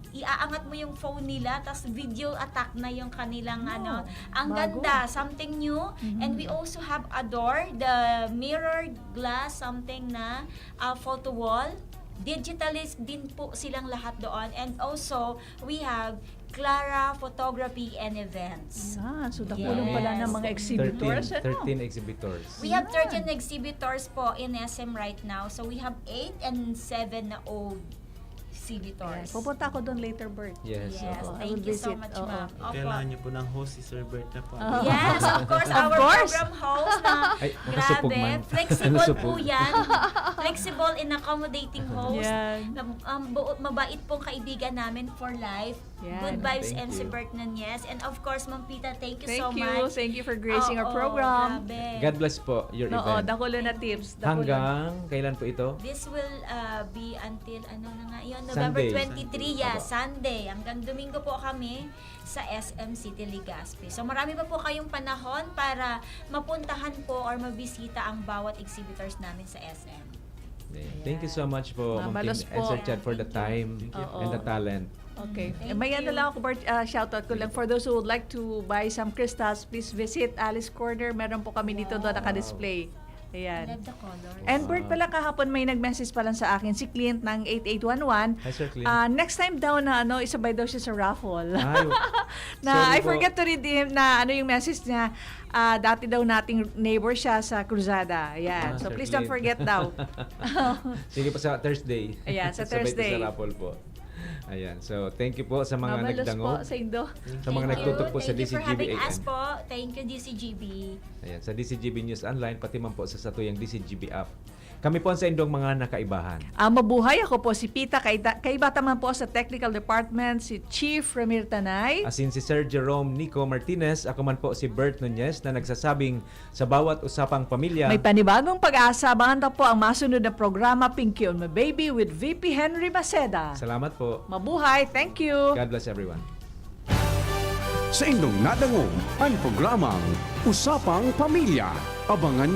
iaangat mo yung phone nila, tapos video attack na yung kanilang Ang bago. ganda, something new. And we also have Adore, the mirrored glass, something na photo wall. Digitalist din po silang lahat doon. And also, we have Clara Photography and Events. So dakulong pala ng mga exhibitors. 13 exhibitors. We have 13 exhibitors po in SM right now. So we have 8 and 7 na old exhibitors. Pupunta ako doon later, Bert. Yes. Yes, oo. thank you so much, ma'am. Kailangan niyo po ng host si Sir Bert na po. Yes, of course, our program host na Ay, nakasupog grabe, man. flexible po Nakasupog. yan. Flexible and accommodating host. Yan. Mabait pong kaibigan namin for life. Yan. Good vibes Thank and si you. Bert Nunez. And of course, Ma'am Pita, thank you Thank so you. much. Thank you for gracing our Oo, program. grabe. God bless po your Oo, event. dakulo na tips. Hanggang kailan po ito? This will be until November Sunday. 23, Sunday. Hanggang Domingo po kami sa SM City Legazpi. So marami pa po kayong panahon para mapuntahan po or mabisita ang bawat exhibitors namin sa SM. Thank you so much po, Ma'am Mabalos Tin po. and Sir Chad, for the time Oo. and the talent. Okay. Thank May you. lang ako, Bert, shoutout ko lang. For those who would like to buy some crystals, please visit Alice Corner. Meron po kami dito doon naka-display. I Ayan. love the colors. And Bert, pala kahapon may nag-message pa lang sa akin, si Clint ng 8811. Hi, Sir Clint. Next time daw na isabay daw siya sa raffle. Ay, Na sorry I po. forget to read him na yung message niya. Dati daw nating neighbor siya sa Cruzada. Ayan. So Sir please don't Clint. forget daw. Sige po sa Thursday. Ayan, sa Sabay Thursday. Sa raffle po. Ayan. So, thank you po sa mga Mabalos nagdango. po sa Indo. Sa mga nagtutok po sa Thank you for having DCGB us AM. po. Thank you, DCGB. Ayan, sa DCGB News Online, pati man po sa satuyang DCGB app. Kami po sa indong mga nakaibahan. Mabuhay, ako po si Pita. Kaibata man po sa Technical Department, si Chief Ramir Tanay. Asin si Sir Jerome Nico Martinez, ako man po si Bert Nunez na nagsasabing sa bawat usapang pamilya. May panibagong pag-asa. Abangan po ang masunod na programa, Pinky on My Baby with VP Henry Maceda. Salamat po. Mabuhay. Thank you. God bless everyone. Sa inyong nadangog ang programang Usapang Pamilya. Abangan